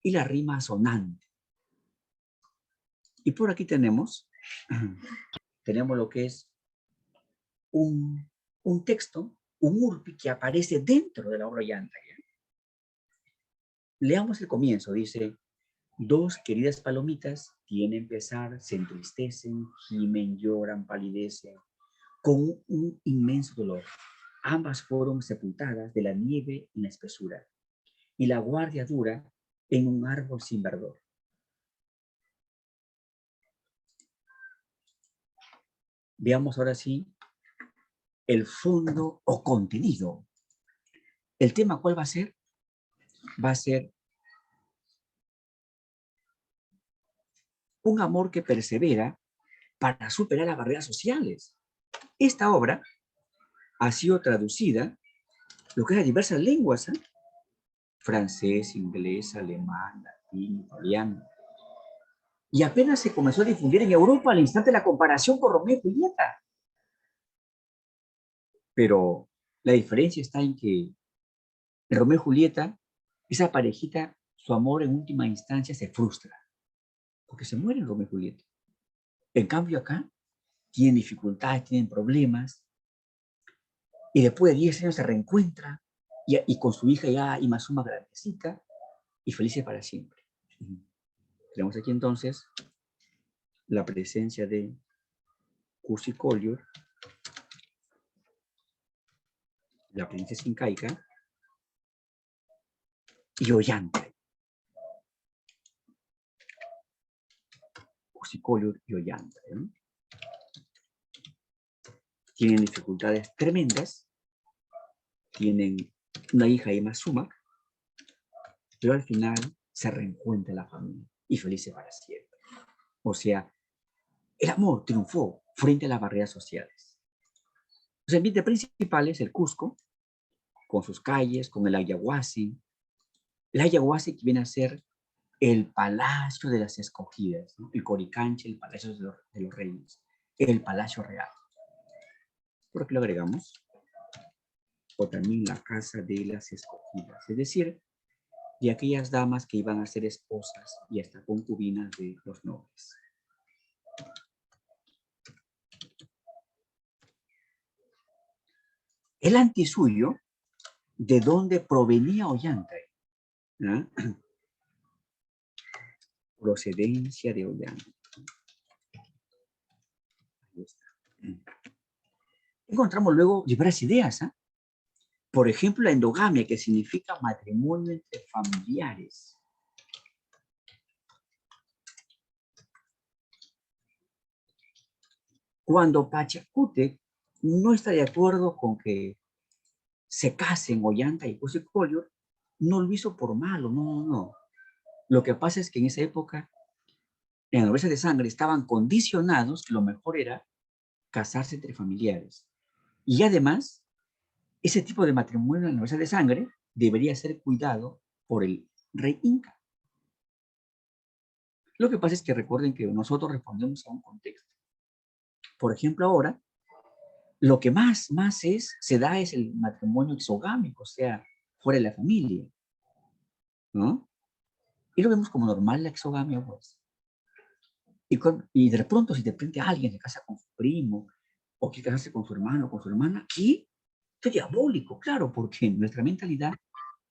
Y la rima sonante. Y por aquí tenemos lo que es un texto, un urpi que aparece dentro de la obra Ollanta. Leamos el comienzo, dice: dos queridas palomitas tienen pesar, se entristecen, gimen, lloran, palidecen, con un inmenso dolor. Ambas fueron sepultadas de la nieve en la espesura, y la guardia dura en un árbol sin verdor. Veamos ahora sí el fondo o contenido. ¿El tema cuál va a ser? Va a ser un amor que persevera para superar las barreras sociales. Esta obra ha sido traducida lo que es a diversas lenguas, ¿eh? Francés, inglés, alemán, latín, italiano. Y apenas se comenzó a difundir en Europa al instante de la comparación con Romeo y Julieta. Pero la diferencia está en que en Romeo y Julieta, esa parejita, su amor en última instancia se frustra, porque se mueren Romeo y Julieta. En cambio acá, tienen dificultades, tienen problemas, y después de 10 años se reencuentra, y con su hija ya Imazuma grandecita, y felices para siempre. Tenemos aquí entonces la presencia de Cusicolio, la princesa incaica, y Ollanta. Cusicolio y Ollanta, ¿eh? Tienen dificultades tremendas, tienen una hija Imazuma, pero al final se reencuentra la familia y felices para siempre. O sea, el amor triunfó frente a las barreras sociales. Los ambientes principales, el Cusco, con sus calles, con el Ayahuasi. El Ayahuasi que viene a ser el palacio de las escogidas, ¿no? El Coricancha, el palacio de los reyes, el palacio real. Por aquí lo agregamos. O también la casa de las escogidas, es decir, de aquellas damas que iban a ser esposas y hasta concubinas de los nobles. El antisuyo, ¿de dónde provenía Ollanta? ¿Ah? Procedencia de Ollanta. Ahí está. Encontramos luego diversas ideas. ¿eh? Por ejemplo, la endogamia, que significa matrimonio entre familiares. Cuando Pachacútec no está de acuerdo con que se casen Ollanta y Cusicolio, no lo hizo por malo, no. Lo que pasa es que en esa época, en la nobleza de sangre estaban condicionados que lo mejor era casarse entre familiares. Y además, ese tipo de matrimonio en la novela de sangre debería ser cuidado por el rey Inca. Lo que pasa es que recuerden que nosotros respondemos a un contexto. Por ejemplo, ahora, lo que más se da es el matrimonio exogámico, o sea, fuera de la familia, ¿no? Y lo vemos como normal la exogamia, pues. Y de pronto, si de repente alguien se casa con su primo, o quiere casarse con su hermano o con su hermana, ¿qué? Esto es diabólico, claro, porque nuestra mentalidad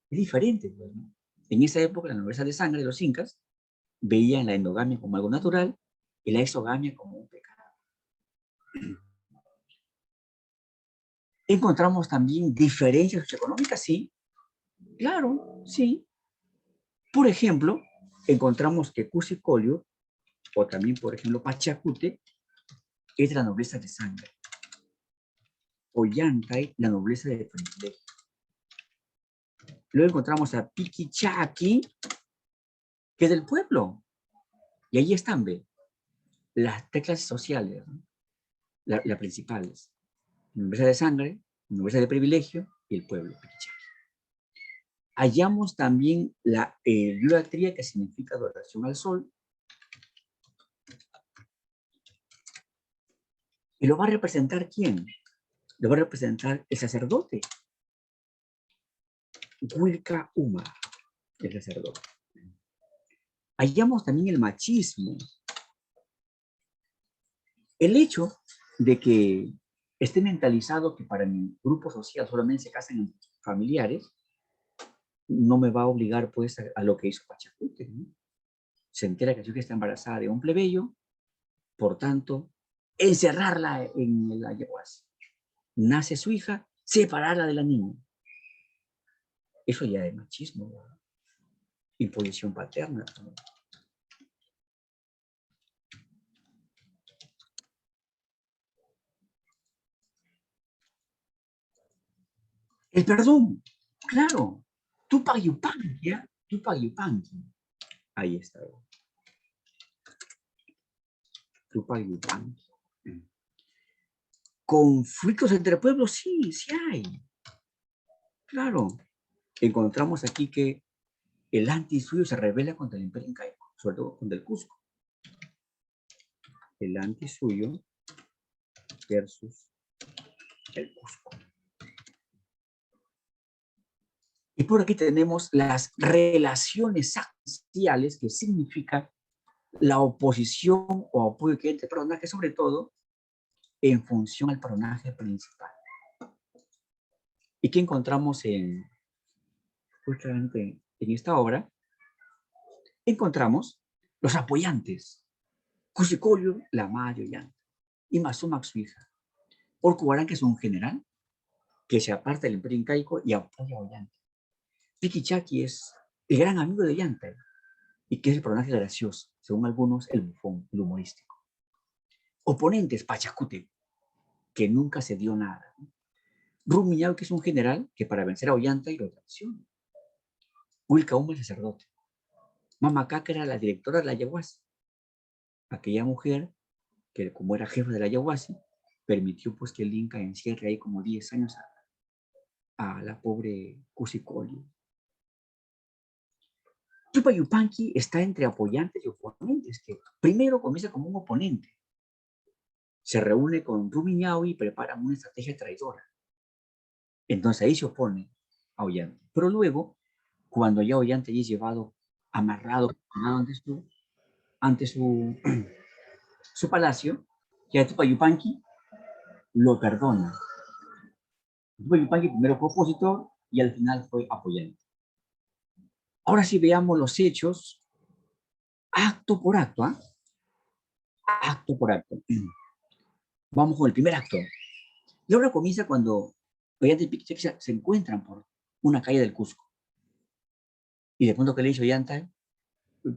es diferente, pues, ¿no? En esa época, la nobleza de sangre de los incas veían la endogamia como algo natural y la exogamia como un pecado. Encontramos también diferencias socioeconómicas, sí, claro, sí. Por ejemplo, encontramos que Cusicolio, o también, por ejemplo, Pachacute, es de la nobleza de sangre. Ollantay, la nobleza de privilegio. Luego encontramos a Piquichaqui, que es del pueblo. Y ahí están, ve, las teclas sociales, ¿no? Las principales. La nobleza de sangre, la nobleza de privilegio y el pueblo, Piquichaqui. Hallamos también la idolatría, que significa adoración al sol. ¿Y lo va a representar quién? Lo va a representar el sacerdote. Huilca Uma, el sacerdote. Hallamos también el machismo. El hecho de que esté mentalizado que para mi grupo social solamente se casan familiares, no me va a obligar pues a lo que hizo Pachacute, ¿no? Se entera que su hija está embarazada de un plebeyo, por tanto, encerrarla en la ayahuasca. Nace su hija, separarla de la niña. Eso ya es machismo, ¿no? Imposición paterna, ¿no? El perdón, claro. Tupac Yupanqui, ¿ya? Tupac Yupanqui. Ahí está. Tupac Yupanqui. Conflictos entre pueblos, sí, sí hay. Claro. Encontramos aquí que el anti-suyo se rebela contra el imperio incaico, sobre todo contra el Cusco. El anti-suyo versus el Cusco. Y por aquí tenemos las relaciones axiales, que significa la oposición o apoyo que hay entre personajes, sobre todo en función al personaje principal. ¿Y qué encontramos justamente en esta obra? Encontramos los apoyantes. Cusicolio, la Mayo Ollanta, y Mazumac, su hija. Orcubarán, que es un general que se aparta del imperio incaico y apoya a Ollanta. Piquichaqui es el gran amigo de Ollanta y que es el personaje gracioso, según algunos, el bufón, el humorístico. Oponentes, Pachacute, que nunca se dio nada. Rumiñao, que es un general que para vencer a Ollanta y lo traiciona. Huilcauma, el sacerdote. Mamacá, que era la directora de la ayahuasca. Aquella mujer que, como era jefa de la ayahuasca, permitió pues que el Inca encierre ahí como 10 años a la pobre Cusicolio. Tupac Yupanqui está entre apoyantes y oponentes, que primero comienza como un oponente. Se reúne con Rumiñao y preparan una estrategia traidora. Entonces ahí se opone a Ollanta. Pero luego, cuando ya Ollanta es llevado amarrado ante su palacio, ya Tupac Yupanqui lo perdona. Tupac Yupanqui primero fue opositor y al final fue apoyante. Ahora sí veamos los hechos acto por acto, ¿eh? Acto por acto. Vamos con el primer acto. La obra comienza cuando Ollanta y Piquichaqui se encuentran por una calle del Cusco. Y de pronto que le dice Ollanta,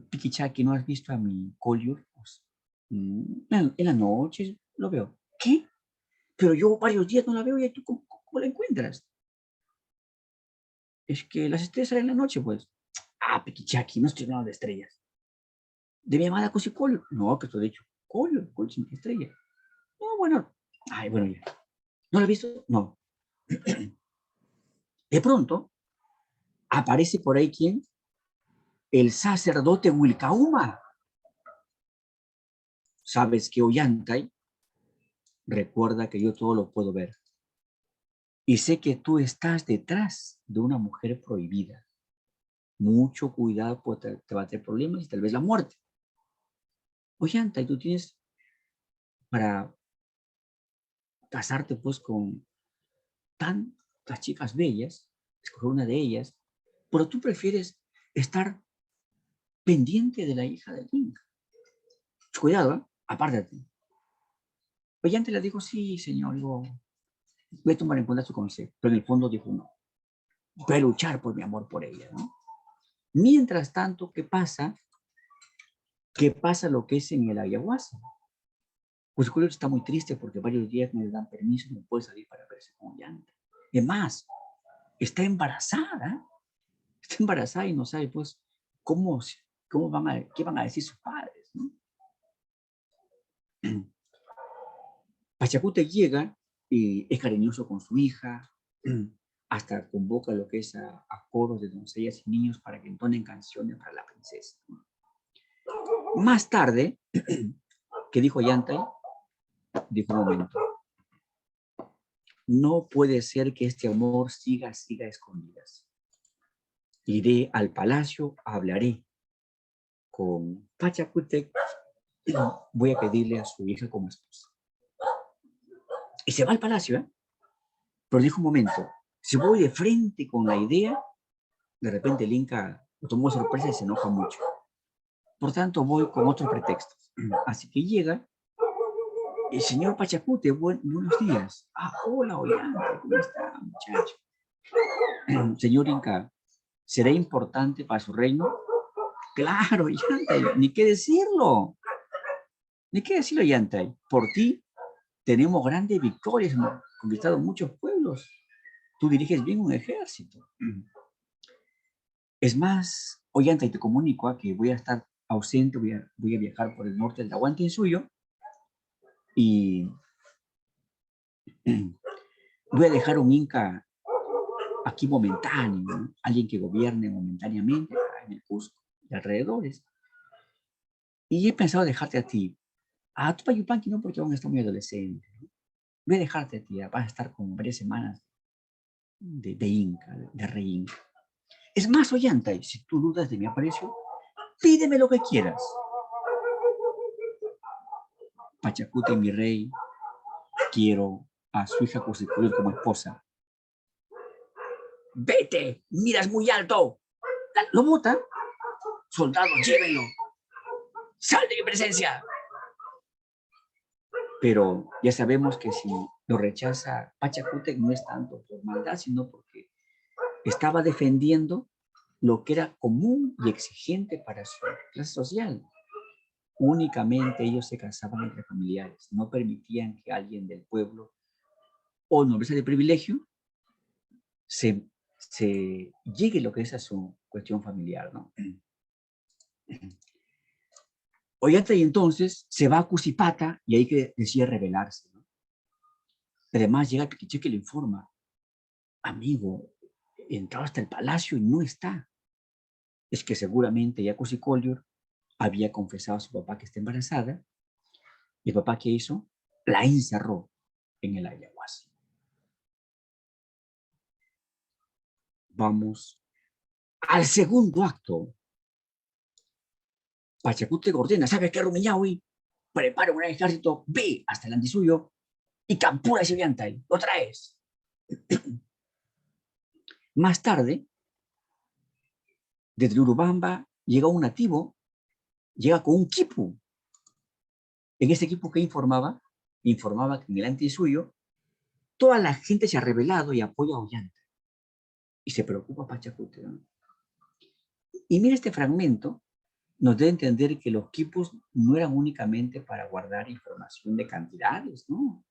Piquichaqui, ¿no has visto a mi Collier? Pues, en la noche lo veo. ¿Qué? Pero yo varios días no la veo y tú ¿cómo la encuentras? Es que las estrellas salen en la noche, pues. Ah, Piquichaqui, no estoy hablando de estrellas. De mi amada Cusicolio. No, que estoy dicho. Collier sin estrella. No, bueno. Ay, bueno, ya. ¿No lo has visto? No. De pronto, aparece por ahí, ¿quién? El sacerdote Wilcauma. ¿Sabes qué, Ollantay? Recuerda que yo todo lo puedo ver. Y sé que tú estás detrás de una mujer prohibida. Mucho cuidado, porque te va a tener problemas y tal vez la muerte. Ollantay, tú tienes para casarte pues con tantas chicas bellas, escoger una de ellas, pero tú prefieres estar pendiente de la hija del Link. Cuidado, ¿eh? Apártate. Ollantay le dijo, sí, señor, yo voy a tomar en cuenta su consejo, pero en el fondo dijo, no, voy a luchar por mi amor por ella, ¿no? Mientras tanto, ¿qué pasa? ¿Qué pasa lo que es en el ayahuasca? Pues Julio está muy triste porque varios días no le dan permiso, no puede salir para verse con Ollantay. Además, está embarazada y no sabe, pues, cómo qué van a decir sus padres, ¿no? Pachacute llega y es cariñoso con su hija, hasta convoca lo que es a coros de doncellas y niños para que entonen canciones para la princesa, ¿no? Más tarde, ¿qué dijo Ollantay? Dijo, un momento, no puede ser que este amor siga a escondidas. Iré al palacio, hablaré con Pachacútec y voy a pedirle a su hija como esposa. Y se va al palacio, ¿eh? Pero dijo un momento, si voy de frente con la idea, de repente el Inca lo tomó de sorpresa y se enoja mucho. Por tanto, voy con otros pretextos. Así que llega el señor Pachacute, buenos días. Ah, hola, Ollantay, ¿cómo está, muchacho? Señor Inca, ¿será importante para su reino? Claro, Ollantay, ni qué decirlo. Ni qué decirlo, Ollantay. Por ti tenemos grandes victorias, hemos conquistado muchos pueblos. Tú diriges bien un ejército. Es más, Ollantay, te comunico que voy a estar ausente, voy a viajar por el norte del Tahuantinsuyo y voy a dejar un Inca aquí momentáneo, ¿no? Alguien que gobierne momentáneamente en el Cusco y alrededores. Y he pensado dejarte a ti. A tu Payupanqui no, porque aún está muy adolescente, ¿no? Voy a dejarte a ti, vas a estar con varias semanas de Inca, de rey Inca. Es más, Ollantay, si tú dudas de mi aprecio, pídeme lo que quieras. Pachacute, mi rey, quiero a su hija Cusicuil como esposa. ¡Vete! ¡Miras muy alto! Lo bota. Soldados, llévenlo. ¡Sal de mi presencia! Pero ya sabemos que si lo rechaza Pachacute no es tanto por maldad, sino porque estaba defendiendo lo que era común y exigente para su clase social. Únicamente ellos se casaban entre familiares, no permitían que alguien del pueblo o nobleza de privilegio se llegue lo que es a su cuestión familiar, ¿no? Ollantay entonces se va a Cusipata y ahí que decide rebelarse, ¿no? Además llega Piquiché que le informa, amigo, he entrado hasta el palacio y no está. Es que seguramente ya Cusicolor había confesado a su papá que está embarazada y el papá, ¿qué hizo? La encerró en el ayahuasca. Vamos al segundo acto. Pachacute ordena, ¿sabes qué, Rumiñahui? Prepara un gran ejército, ve hasta el Antisuyo y captura ese Ollantay. Lo traes. Más tarde, desde Urubamba, llega un nativo, llega con un quipu. En ese equipo que informaba que en el Antisuyo toda la gente se ha rebelado y apoya a Ollantay. Y se preocupa Pachacute, ¿no? Y mira este fragmento, nos debe entender que los quipus no eran únicamente para guardar información de cantidades, ¿no?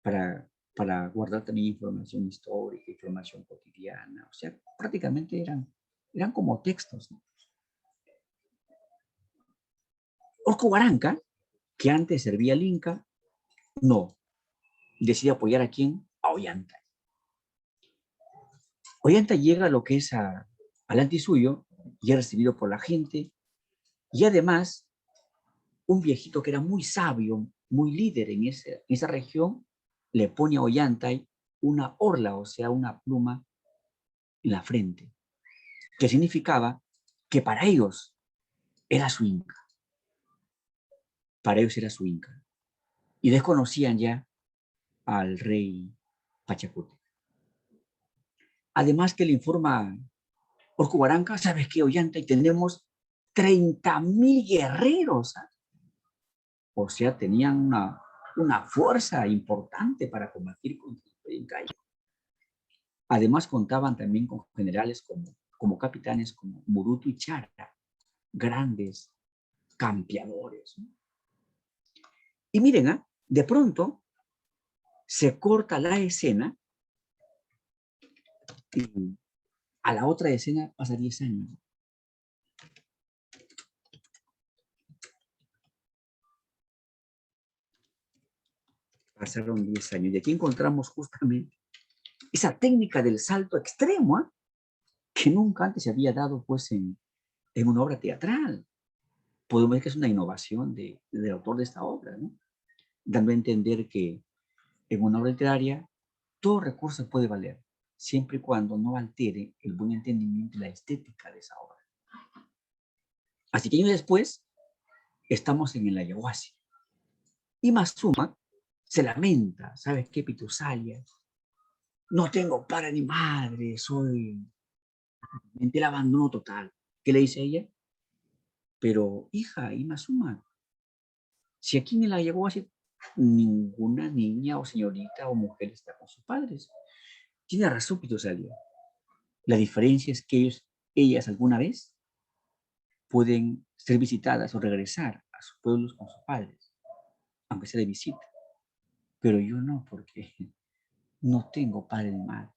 Para guardar también información histórica, información cotidiana. O sea, prácticamente eran como textos, ¿no? Orco Guaranca, que antes servía al Inca, no. decide apoyar a quién, a Ollantay. Ollantay llega a lo que es al Antisuyo y es recibido por la gente, y además un viejito que era muy sabio, muy líder en esa región, le pone a Ollantay una orla, o sea, una pluma en la frente, que significaba que para ellos era su Inca. Para ellos era su Inca. Y desconocían ya al rey Pachacute. Además que le informa Orcubaranca, ¿sabes qué, Ollantay? Tenemos 30,000 guerreros. ¿Ah? O sea, tenían una fuerza importante para combatir contra el Inca. Además, contaban también con generales como capitanes como Murutu y Chara, grandes campeadores. ¿No? Y miren, ¿eh? De pronto se corta la escena y a la otra escena pasa 10 años. Pasaron 10 años y aquí encontramos justamente esa técnica del salto extremo, ¿eh? Que nunca antes se había dado pues en una obra teatral. Podemos ver que es una innovación del autor de esta obra, ¿no? Dando a entender que en una obra literaria todo recurso puede valer, siempre y cuando no altere el buen entendimiento y la estética de esa obra. Así que años después, estamos en el Ayahuasca. Y Mazuma se lamenta, ¿sabes qué, Pitusalia? No tengo padre ni madre, soy el abandono total. ¿Qué le dice ella? Pero, hija, y Mazuma, si aquí en el Ayahuasca ninguna niña o señorita o mujer está con sus padres. Tiene razón, Pitusalia. La diferencia es que ellas alguna vez pueden ser visitadas o regresar a sus pueblos con sus padres, aunque sea de visita. Pero yo no, porque no tengo padre ni madre.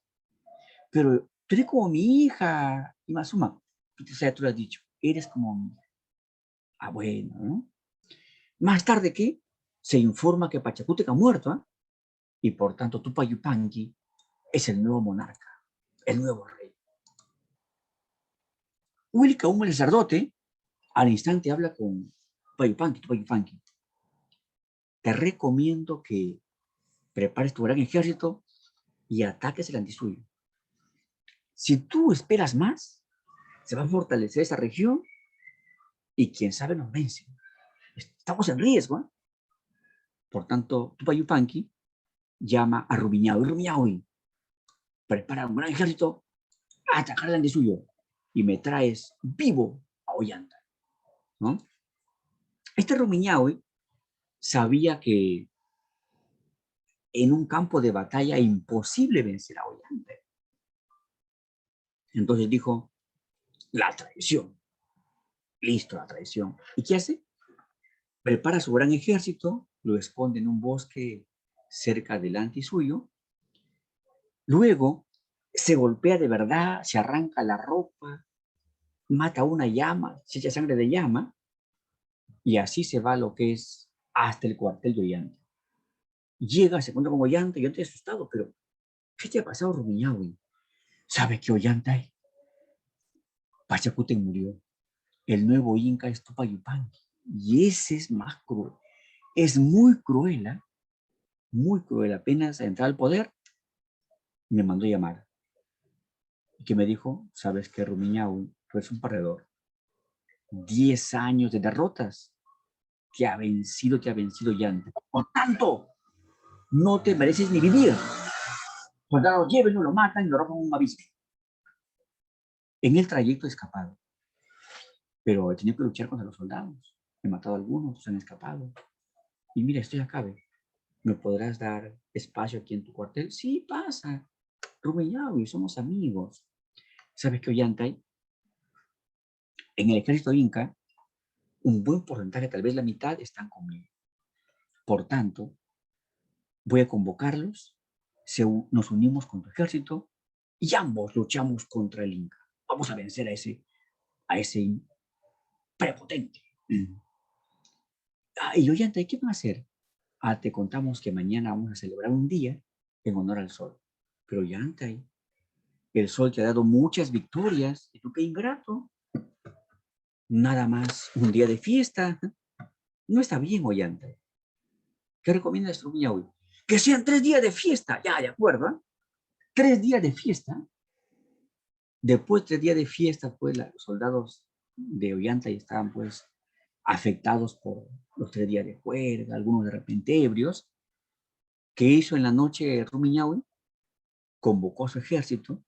Pero tú eres como mi hija, y Mazuma. O sea, tú lo has dicho, eres como mi hija. Ah, bueno, ¿no? Más tarde que se informa que Pachacútec ha muerto, ¿eh? Y por tanto Tupac Yupanqui es el nuevo monarca, el nuevo rey. Wilka, un sacerdote, al instante habla con Tupac Yupanqui. Te recomiendo que prepares tu gran ejército y ataques el Antisuyo. Si tú esperas más, se va a fortalecer esa región y quién sabe nos vence. Estamos en riesgo. ¿Eh? Por tanto, Tupac Yupanqui llama a Rumiñahui. Rumiñahui, prepara un gran ejército a atacar el Antisuyo y me traes vivo a Ollanta. ¿No? Este Rumiñahui sabía que en un campo de batalla imposible vencer a Ollanta. Entonces dijo, la traición. Listo, la traición. ¿Y qué hace? Prepara su gran ejército, lo esconde en un bosque cerca del Antisuyo. Luego se golpea de verdad, se arranca la ropa, mata una llama, se echa sangre de llama, y así se va lo que es hasta el cuartel de Ollanta. Llega, se encuentra con Ollanta, y yo estoy asustado, pero ¿qué te ha pasado, Rumiñahui? ¿Sabe que Ollanta Pachacútec murió? El nuevo Inca es Tupac Yupanqui, y ese es más cruel. Es muy cruel, ¿eh? Muy cruel. Apenas entrar al poder, me mandó llamar. Y que me dijo, ¿sabes qué, Rumiñahui? Tú eres un perdedor. 10 años de derrotas. Te ha vencido Llanta. Por tanto, no te mereces ni vivir. Cuando lo lleven, lo matan y lo roban un abismo. En el trayecto he escapado. Pero he tenido que luchar contra los soldados. He matado a algunos, se han escapado. Y mira, estoy acá, ¿ve? ¿Me podrás dar espacio aquí en tu cuartel? Sí, pasa. Rumiñahui, somos amigos. ¿Sabes qué, Ollantay? En el ejército inca, un buen porcentaje, tal vez la mitad, están conmigo. Por tanto, voy a convocarlos, nos unimos con tu ejército y ambos luchamos contra el Inca. Vamos a vencer a ese prepotente. Y Ollantay, ¿qué van a hacer? te contamos que mañana vamos a celebrar un día en honor al sol. Pero Ollantay, el sol te ha dado muchas victorias, y tú qué ingrato. Nada más un día de fiesta. No está bien, Ollantay. ¿Qué recomiendas tú, hoy? Que sean 3 días de fiesta. Ya, de acuerdo, ¿eh? 3 días de fiesta. Después de 3 días de fiesta, pues los soldados de Ollantay estaban pues afectados por los 3 días de juerga, algunos de repente ebrios. ¿Qué hizo en la noche Rumiñahui? Convocó a su ejército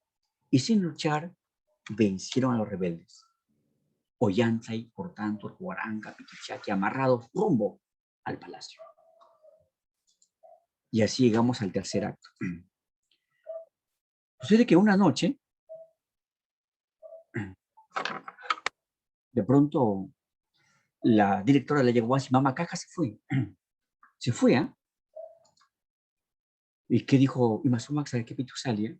y sin luchar vencieron a los rebeldes. Ollantay, por tanto, Huaranca, Piquichaqui, amarrados rumbo al palacio. Y así llegamos al tercer acto. Sucede que una noche, de pronto, la directora le llegó así, mamá Caja se fue. Se fue, ¿ah? ¿Y qué dijo Imazuma? ¿Sabe qué, Pitusalia?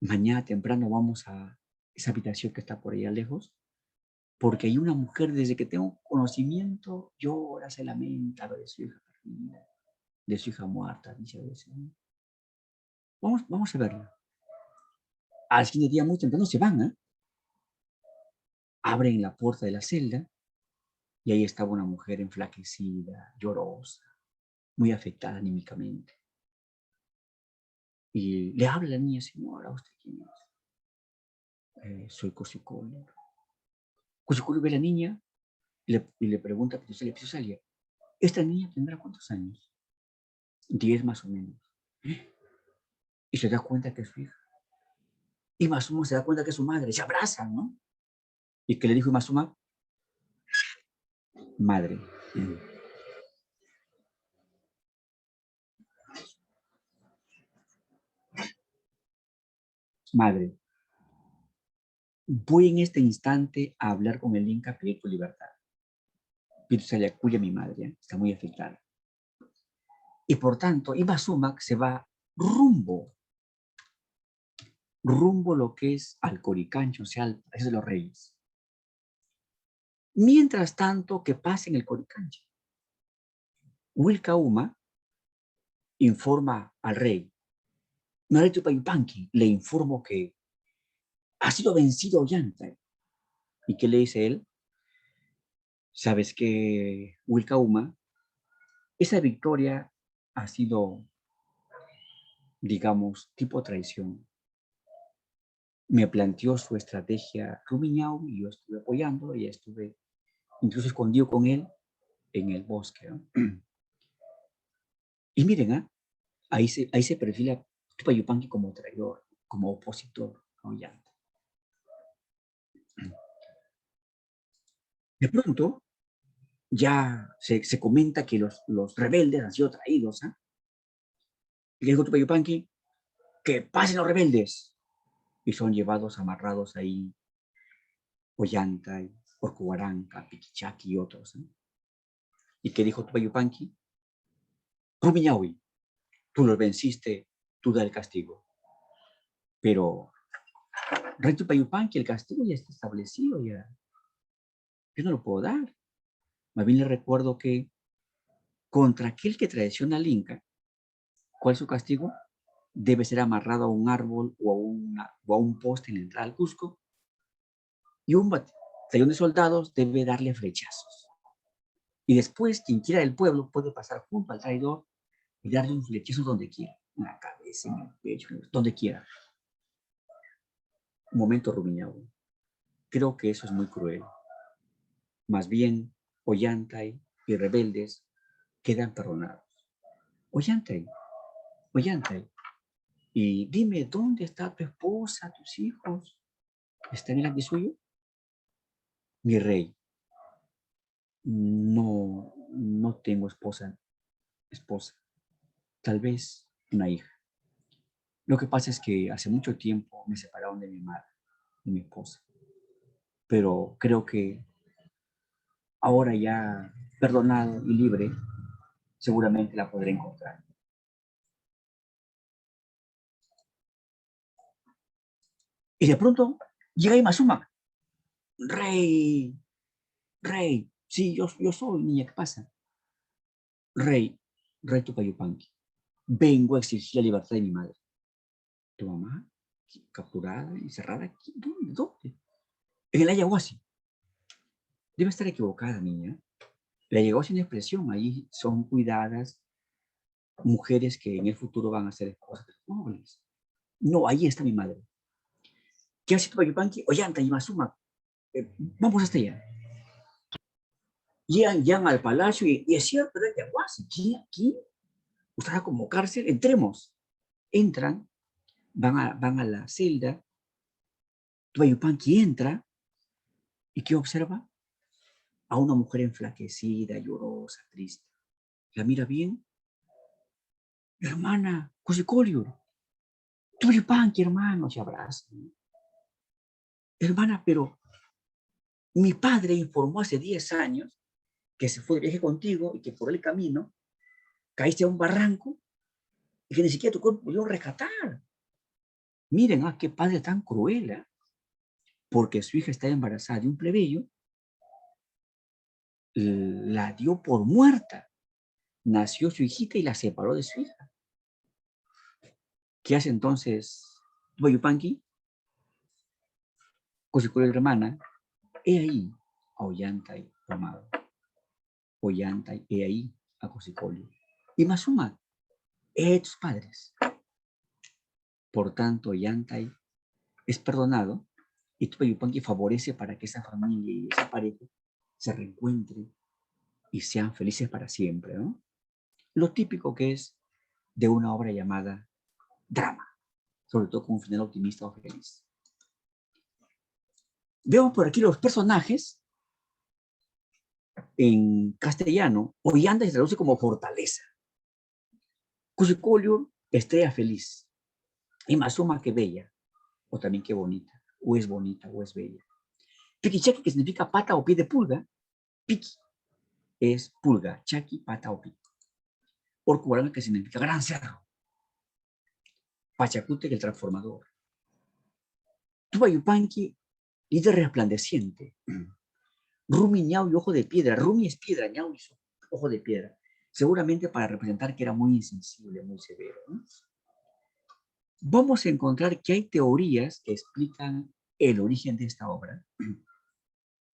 Mañana temprano vamos a esa habitación que está por allá lejos, porque hay una mujer, desde que tengo conocimiento, llora, se lamenta de su hija perdida, de su hija muerta, dice a veces. Vamos a verla. Al fin de día, muy temprano, se van, ¿eh? Abren la puerta de la celda y ahí estaba una mujer enflaquecida, llorosa, muy afectada anímicamente. Y le habla a la niña, señora, ¿usted quién es? Soy Cosicolo. Cosicolo ve a la niña y le pregunta a Pitusalia, ¿esta niña tendrá cuántos años? 10 más o menos. Y se da cuenta que es su hija. Y Mazuma se da cuenta que es su madre. Se abrazan, ¿no? ¿Y qué le dijo Mazuma? Madre. Madre. Voy en este instante a hablar con el Inca, pedir tu libertad. Pitusalia, cuya mi madre, ¿eh? Está muy afectada. Y por tanto, Imazuma se va rumbo lo que es al Coricancho, o sea, al Palacio de los Reyes. Mientras tanto, que pasa en el Coricancho. Wilcauma informa al rey. Marito Payupanqui le informo que ha sido vencido Ollantay. ¿Y qué le dice él? Sabes que Wilcauma, esa victoria ha sido, digamos, tipo traición. Me planteó su estrategia Rumiñahui y yo estuve apoyando y estuve incluso escondido con él en el bosque, ¿no? Y miren, ¿eh? ahí se perfila Tupayupanqui como traidor, como opositor a Ollantay. De pronto, ya se comenta que los rebeldes han sido traídos. ¿Eh? Y le dijo Tupayupanqui, que pasen los rebeldes. Y son llevados amarrados ahí Ollantay, Orcohuaranca, Piquichaqui y otros. ¿Eh? ¿Y qué dijo Tupayupanqui? Rumiñahui, tú los venciste, tú da el castigo. Pero Rey Tupayupanqui, el castigo ya está establecido, ya. Yo no lo puedo dar. Más bien le recuerdo que contra aquel que traiciona al Inca, ¿cuál es su castigo? Debe ser amarrado a un árbol o a un poste en la entrada al Cusco y un batallón de soldados debe darle flechazos. Y después, quien quiera del pueblo puede pasar junto al traidor y darle un flechazo donde quiera, en la cabeza, en el pecho, donde quiera. Un momento, Rumiñahui. Creo que eso es muy cruel. Más bien, Ollantay y rebeldes quedan perdonados. Ollantay, Ollantay, y dime, ¿dónde está tu esposa, tus hijos? ¿Están en el suyo? Mi rey, no tengo esposa, tal vez una hija. Lo que pasa es que hace mucho tiempo me separaron de mi madre, de mi esposa, pero creo que ahora ya perdonado y libre, seguramente la podré encontrar. Y de pronto llega Imazuma, rey, sí, yo soy, niña, ¿qué pasa? rey Tupayupanqui, vengo a exigir la libertad de mi madre. ¿Tu mamá? ¿Capturada, encerrada aquí? ¿Dónde? ¿Dónde? En el Ayahuasca. Debe estar equivocada, niña. La Ayahuasca es una expresión. Ahí son cuidadas mujeres que en el futuro van a ser esposas de los nobles. No, ahí está mi madre. ¿Qué hace Tupayupanqui? Ollanta y Mazuma. Vamos hasta allá. Llegan al palacio y es cierto, ¿verdad? Ayahuasca. ¿Aquí? Usted va como cárcel. Entremos. Entran, van a la celda. Tupayupanqui entra y ¿qué observa? A una mujer enflaquecida, llorosa, triste. La mira bien. Hermana, Cosicolio, Tupayupanqui, hermano, se abrazan. Hermana, pero mi padre informó hace 10 años que se fue de viaje contigo y que por el camino caíste a un barranco y que ni siquiera tu cuerpo pudieron rescatar. Miren, qué padre tan cruel, ¿eh? Porque su hija está embarazada de un plebeyo, la dio por muerta. Nació su hijita y la separó de su hija. ¿Qué hace entonces Tupayupanqui? Cosicolio, hermana, he ahí a Ollantay tomado. Ollantay, he ahí a Cosicolio. Y Mazuma, he tus padres. Por tanto, Ollantay es perdonado y Tupayupanqui favorece para que esa familia y esa pareja se reencuentren y sean felices para siempre, ¿no? Lo típico que es de una obra llamada drama, sobre todo con un final optimista o feliz. Vemos por aquí los personajes. En castellano, Ollanta se traduce como fortaleza. Cosicolio, estrella feliz. Y Mazuma, que bella, o también que bonita, o es bonita, o es bella. Piquichaki, que significa pata o pie de pulga. Piqui es pulga, chaki, pata o pie. Orcuaranga, que significa gran cerro. Pachacute, que el transformador. Tupayupanqui, líder resplandeciente. Rumi, ñau y ojo de piedra. Rumi es piedra, ñau y ojo de piedra. Seguramente para representar que era muy insensible, muy severo, ¿no? Vamos a encontrar que hay teorías que explican el origen de esta obra.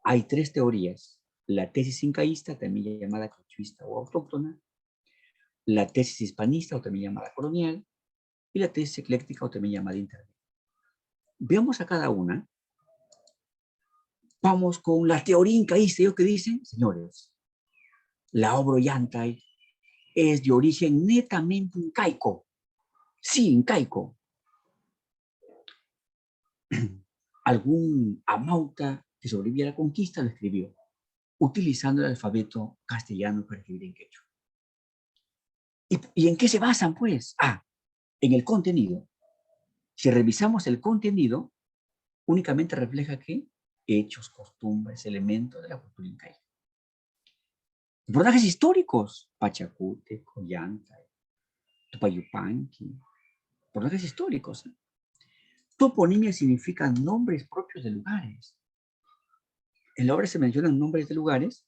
Hay 3 teorías. La tesis incaísta, también llamada quechuista o autóctona, la tesis hispanista, o también llamada colonial, y la tesis ecléctica, o también llamada intermedia. Veamos a cada una. Vamos con la teoría incaísta. ¿Ellos qué dicen? Señores, la obra Ollantay es de origen netamente incaico. Sí, incaico. Algún amauta que sobrevivió a la conquista lo escribió, utilizando el alfabeto castellano para escribir en quechua. ¿Y en qué se basan, pues? En el contenido. Si revisamos el contenido, únicamente refleja ¿qué? Hechos, costumbres, elementos de la cultura incaica. Personajes históricos, Pachacute, Ollantay, Tupayupanqui, personajes históricos. Toponimia significa nombres propios de lugares. En la obra se mencionan nombres de lugares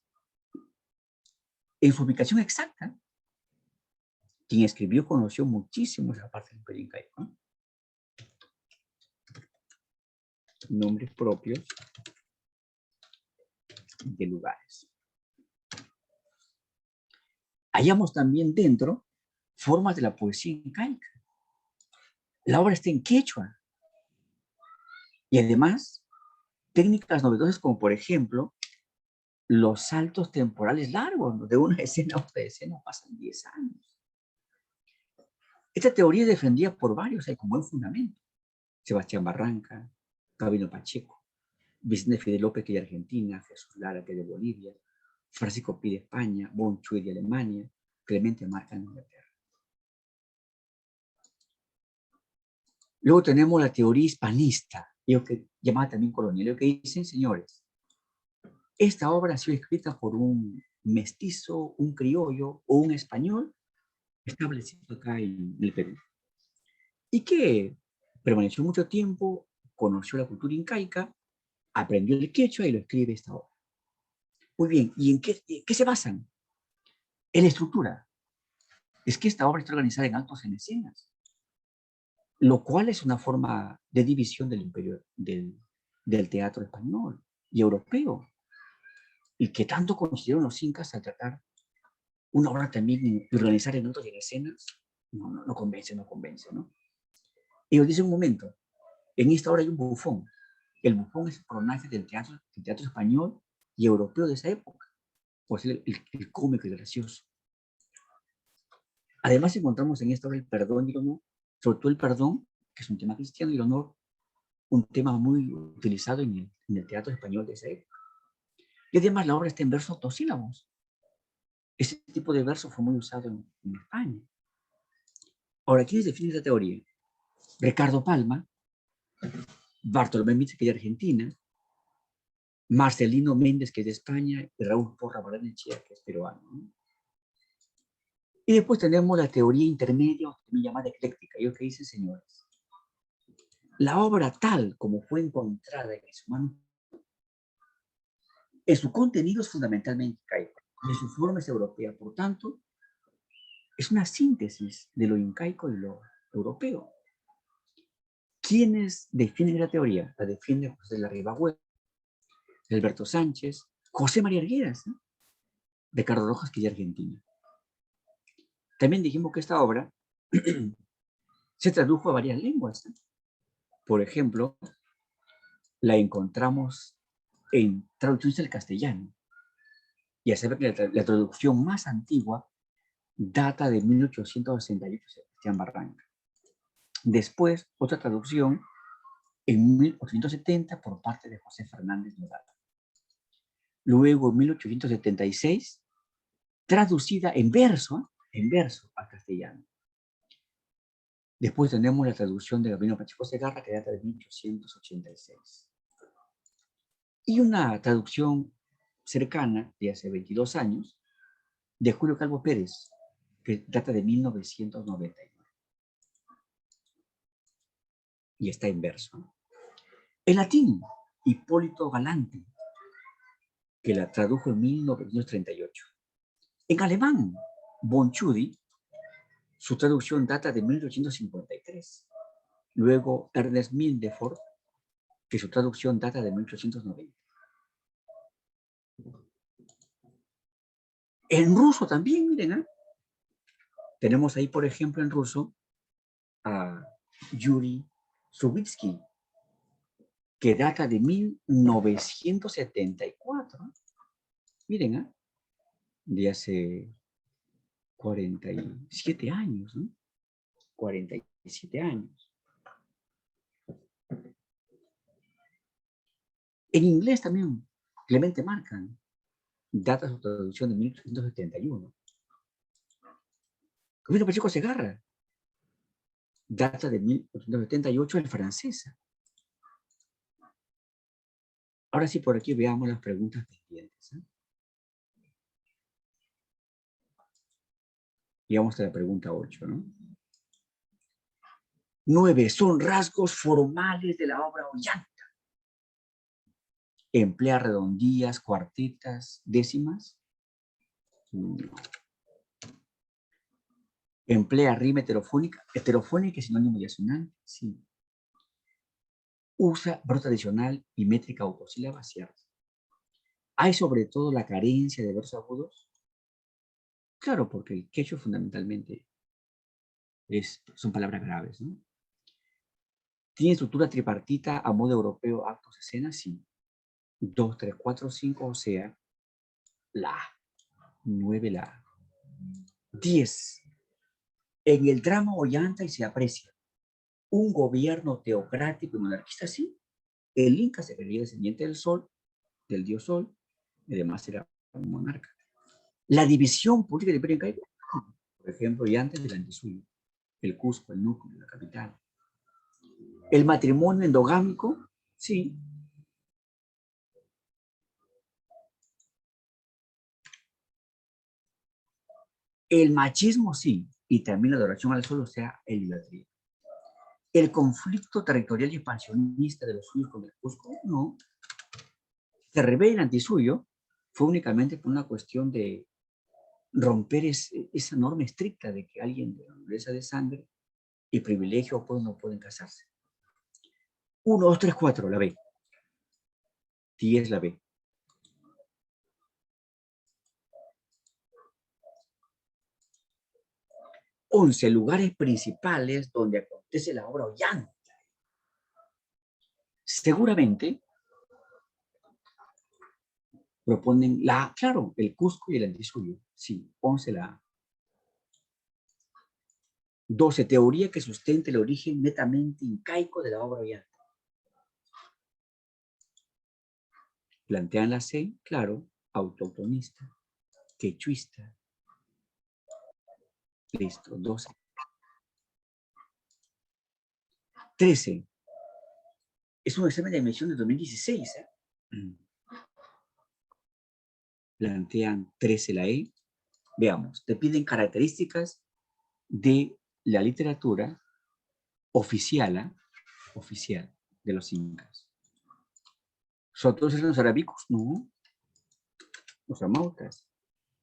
en su ubicación exacta. Quien escribió conoció muchísimo esa parte del imperio incaico, ¿no? Nombres propios de lugares. Hallamos también dentro formas de la poesía incaica. La obra está en quechua. Y además, técnicas novedosas como, por ejemplo, los saltos temporales largos, de una escena a otra escena pasan 10 años. Esta teoría es defendida por varios, hay como buen fundamento. Sebastián Barranca, Gabino Pacheco, Vicente Fidel López, que es de Argentina, Jesús Lara, que es de Bolivia, Francisco Pi de España, Bon Chuy de Alemania, Clemente Marca de Inglaterra. Luego tenemos la teoría hispanista, llamada también colonial. Lo que dicen, señores, esta obra ha sido escrita por un mestizo, un criollo o un español establecido acá en el Perú. Y que permaneció mucho tiempo, conoció la cultura incaica, aprendió el quechua y lo escribe esta obra. Muy bien, ¿y en qué se basan? En la estructura, es que esta obra está organizada en actos en escenas, lo cual es una forma de división del imperio del teatro español y europeo, y que tanto consideraron los incas al tratar una obra también y organizar en actos y en escenas, no convence, no convence, ¿no? Ellos dicen un momento, en esta obra hay un bufón. El bufón es el personaje del teatro español y europeo de esa época, pues el cómico y gracioso. Además encontramos en esta obra el perdón y el honor, sobre todo el perdón, que es un tema cristiano, y el honor, un tema muy utilizado en el teatro español de esa época. Y además la obra está en versos octosílabos. Ese tipo de verso fue muy usado en España. Ahora, ¿quiénes definen esta teoría? Ricardo Palma, Bartolomé Mitre, que es de Argentina, Marcelino Méndez, que es de España, y Raúl Porra Barrenechea, que es peruano, ¿no? Y después tenemos la teoría intermedia, o también llamada ecléctica. ¿Y lo que dicen, señores? La obra tal como fue encontrada en su mano, en su contenido es fundamentalmente incaico, en su forma es europea, por tanto, es una síntesis de lo incaico y lo europeo. ¿Quiénes definen la teoría? La defiende José de la Ribagüe, Alberto Sánchez, José María Arguedas, ¿no? Ricardo Rojas, que es de Argentina. También dijimos que esta obra se tradujo a varias lenguas, ¿no? Por ejemplo, la encontramos en traducciones del castellano. Y a saber que la traducción más antigua data de 1868, Sebastián Barranca. Después, otra traducción en 1870 por parte de José Fernández Nodal. Luego, en 1876, traducida en verso al castellano. Después tenemos la traducción de Gabino Pacheco Segarra, que data de 1886. Y una traducción cercana, de hace 22 años, de Julio Calvo Pérez, que data de 1999. Y está en verso. En latín, Hipólito Galante, que la tradujo en 1938. En alemán, Bonchudi, su traducción data de 1853. Luego, Ernest Mildefort, que su traducción data de 1890. En ruso también, miren, ¿eh? Tenemos ahí, por ejemplo, en ruso, a Yuri Zubitsky, que data de 1974. Miren, ¿eh? De hace 47 años, ¿no? 47 años. En inglés también, Clemente Markham, data su traducción de 1871. Camilo Pacheco Segarra, data de 1878, el francesa. Ahora sí, por aquí veamos las preguntas pendientes, ¿eh? Y vamos a la pregunta 8, ¿no? 9. Son rasgos formales de la obra Ollanta. ¿Emplea redondías, cuartetas, décimas? No. ¿Emplea rima heterofónica? Heterofónica es sinónimo de asonante, sí. Usa verbo tradicional y métrica autosílaba, cierto. ¿Hay sobre todo la carencia de versos agudos? Claro, porque el quechua fundamentalmente son palabras graves, ¿no? ¿Tiene estructura tripartita a modo europeo, actos, escenas? Sí. 2, 3, 4, 5, o sea, la A. 9, la A. 10. En el drama Ollanta y se aprecia un gobierno teocrático y monarquista, sí. El Inca se creía descendiente del sol, del dios sol, y además era un monarca. La división política del Imperio Incaico, por ejemplo, y antes del Antisuyo, el Cusco, el núcleo, la capital. El matrimonio endogámico, sí. El machismo, sí. Y también la adoración al sol, o sea, el idolatría. El conflicto territorial y expansionista de los suyos con el Cusco, no. Se revela el Antisuyo, fue únicamente por una cuestión de romper esa norma estricta de que alguien de la nobleza de sangre y privilegio pues, no pueden casarse. 1, 2, 3, 4, la B. 10, la B. 11, lugares principales donde acontece la obra Ollanta. Seguramente proponen claro, el Cusco y el Antisuyo. Sí, 11 la A. 12, teoría que sustente el origen netamente incaico de la obra Ollanta. Plantean la C, claro, autoctonista, quechuista. Listo, 12. 13. Es un examen de admisión de 2016. Plantean 13 la E. Veamos, te piden características de la literatura oficial de los incas. ¿Son todos los arábicos? No. Los amautas.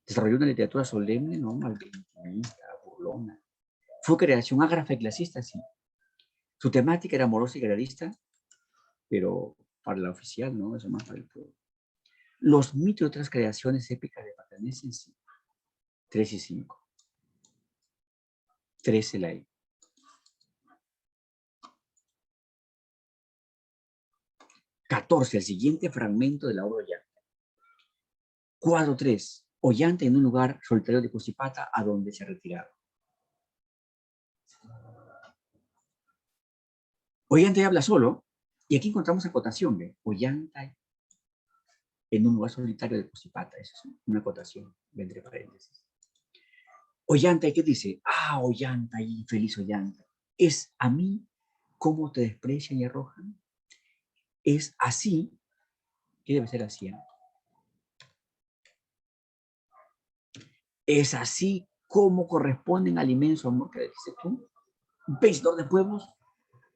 Desarrolló una literatura solemne, no, malventinista, burlona. Fue creación ágrafa y clasista, sí. Su temática era amorosa y realista, pero para la oficial, ¿no? Eso más para el pueblo. Los mitos y otras creaciones épicas le pertenecen, sí. 3 y 5. 13 la E. 14, el siguiente fragmento de la obra Ollanta. Cuadro 3. Ollanta en un lugar solitario de Cusipata a donde se retiraron. Ollanta habla solo, y aquí encontramos acotación, ¿ve? Ollanta en un lugar solitario de Cusipata, eso es una acotación, entre paréntesis. Ollanta, ¿qué dice? Ah, Ollanta, infeliz Ollanta, es a mí como te desprecian y arrojan. Es así, ¿qué debe ser así? Es así como corresponden al inmenso amor que le dices tú. Vencedor de pueblos.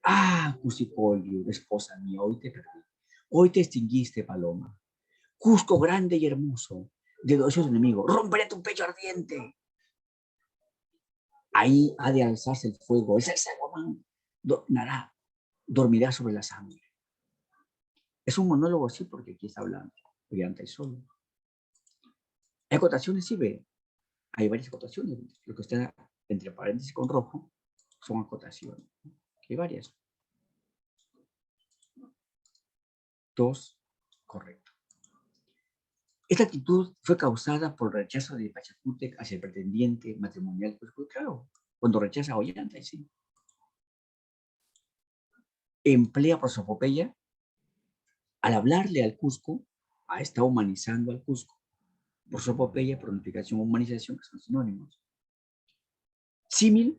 Ah, Cusicolio, esposa mía, hoy te perdí. Hoy te extinguiste, paloma. Cusco grande y hermoso, de los enemigos, romperé tu pecho ardiente. Ahí ha de alzarse el fuego, es el Saguamán, dormirá sobre la sangre. Es un monólogo, sí, porque aquí está hablando, Ollanta y solo. Hay acotaciones, sí, ve. Hay varias acotaciones. Lo que está entre paréntesis con rojo son acotaciones. Hay varias. 2, correcto. Esta actitud fue causada por el rechazo de Pachacútec hacia el pretendiente matrimonial. Pues claro, cuando rechaza a Ollanta, sí. Emplea prosopopeya. Al hablarle al Cusco, está humanizando al Cusco. Prosopopeya, personificación, humanización, que son sinónimos. Símil.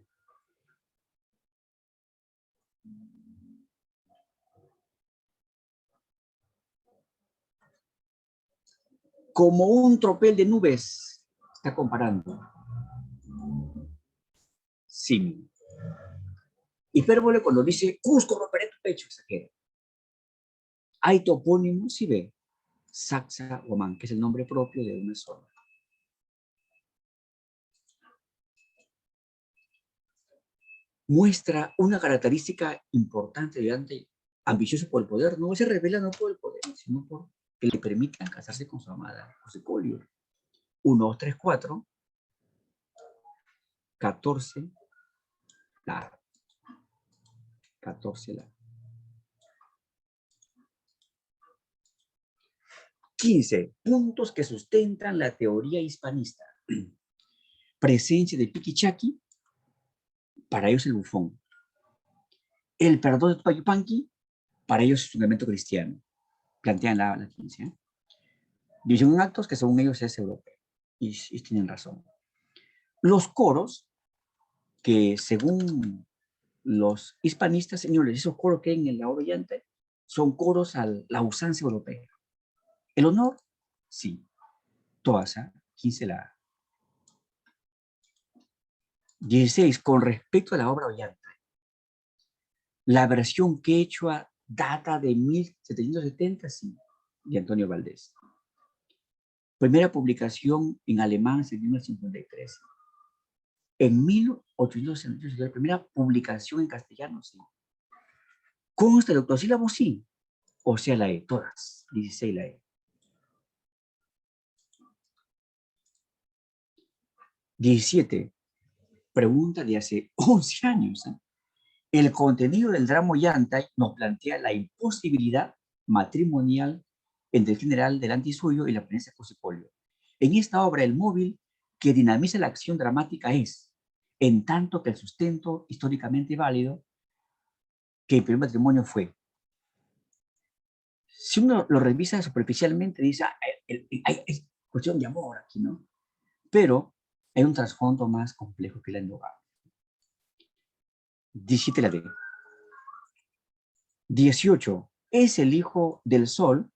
Como un tropel de nubes, está comparando. Símil. Hipérbole cuando dice, Cusco, romperé tu pecho, exagera. Hay topónimos, si ve, Sacsayhuamán, que es el nombre propio de una zona. Muestra una característica importante de Ollanta, ambicioso por el poder. No se revela no por el poder, sino por que le permitan casarse con su amada, Cusicolio. 1, 2, 3, 4, 14, la 14, la 15, puntos que sustentan la teoría hispanista. Presencia de Piquichaqui, para ellos el bufón. El perdón de Tupayupanqui, para ellos es un elemento cristiano. Plantean la 15. División en actos que según ellos es europeo. Y tienen razón. Los coros, que según los hispanistas, señores, esos coros que hay en la obra Ollanta son coros a la usanza europea. El honor, sí. Toasa, 15 la 16, con respecto a la obra Ollanta. La versión quechua data de 1770, sí, de Antonio Valdés. Primera publicación en alemán en 1953. En 1868, la primera publicación en castellano, sí. ¿Consta de octosílabos? Sí. O sea, la E, todas. 16 la E. 17. Pregunta de hace 11 años. El contenido del drama Ollantay nos plantea la imposibilidad matrimonial entre el general delante suyo y la princesa Cosipolio. En esta obra, el móvil que dinamiza la acción dramática es, en tanto que el sustento históricamente válido, que el primer matrimonio fue. Si uno lo revisa superficialmente, dice, es cuestión de amor aquí, ¿no? Pero hay un trasfondo más complejo que la endogamia. 17 la D. 18. Es el hijo del sol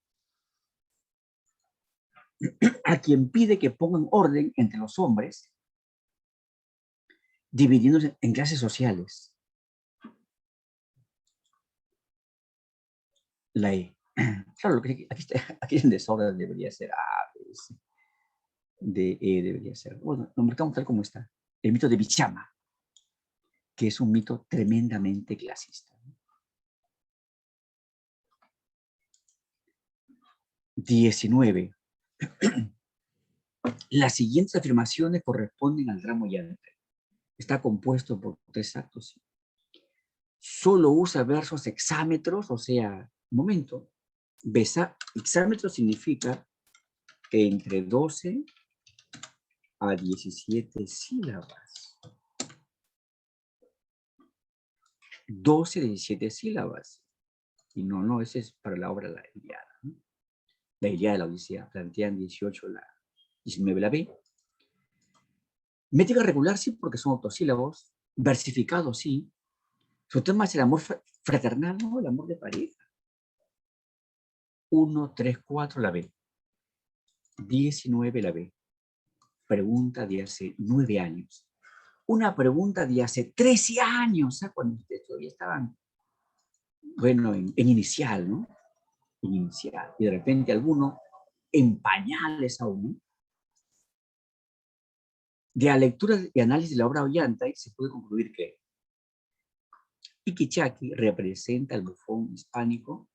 a quien pide que pongan orden entre los hombres, dividiéndose en clases sociales. La E. Claro, aquí en desorden debería ser A, B, C, D, E debería ser. Bueno, lo marcamos tal como está. El mito de Bichama, que es un mito tremendamente clasista. 19. Las siguientes afirmaciones corresponden al drama Ollantay. Está compuesto por 3 actos. Solo usa versos hexámetros, o sea, un momento. Hexámetro significa que entre 12 a 17 sílabas. 12 a 17 sílabas. Y no, ese es para la obra La Ilíada. ¿No? La Ilíada de la Odisea. Plantean 18 la 19 la B. Métrica regular sí, porque son octosílabos. Versificado sí. Su tema es el amor fraternal, ¿no? El amor de pareja. 1, 3, 4 la B. 19 la B. Pregunta de hace 9 años. Una pregunta de hace 13 años, ¿sabes? Cuando ustedes todavía estaban, bueno, en inicial, ¿no? En inicial. Y de repente alguno en pañales aún, ¿no? De la lectura y análisis de la obra Ollantay se puede concluir que Iquichaki representa al bufón hispánico,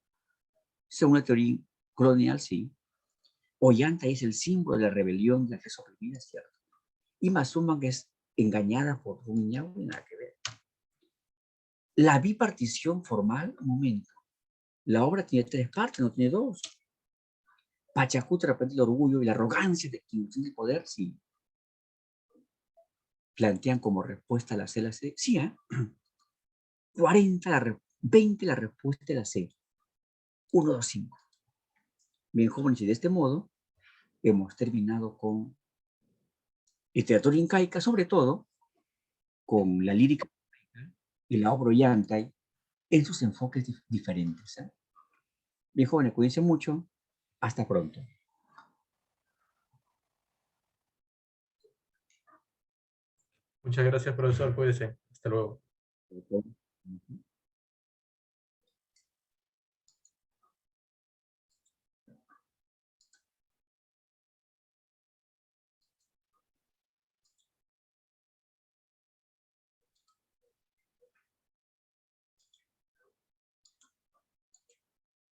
según la teoría colonial, sí. Ollantay es el símbolo de la rebelión de la clase oprimida, es cierto. Y Mazuma, que es engañada por un niño, y nada que ver. La bipartición formal, un momento. La obra tiene 3 partes, no tiene 2. Pachacuti representa el orgullo y la arrogancia de quien tiene el poder, sí. Plantean como respuesta a la C, la C. Sí, ¿eh? 20 la respuesta de la C. 1, 2, 5. Bien, jóvenes, y de este modo hemos terminado con literatura incaica, sobre todo con la lírica y la obra Ollantay en sus enfoques diferentes. ¿Eh? Bien, jóvenes, cuídense mucho. Hasta pronto. Muchas gracias, profesor. Cuídese. Hasta luego.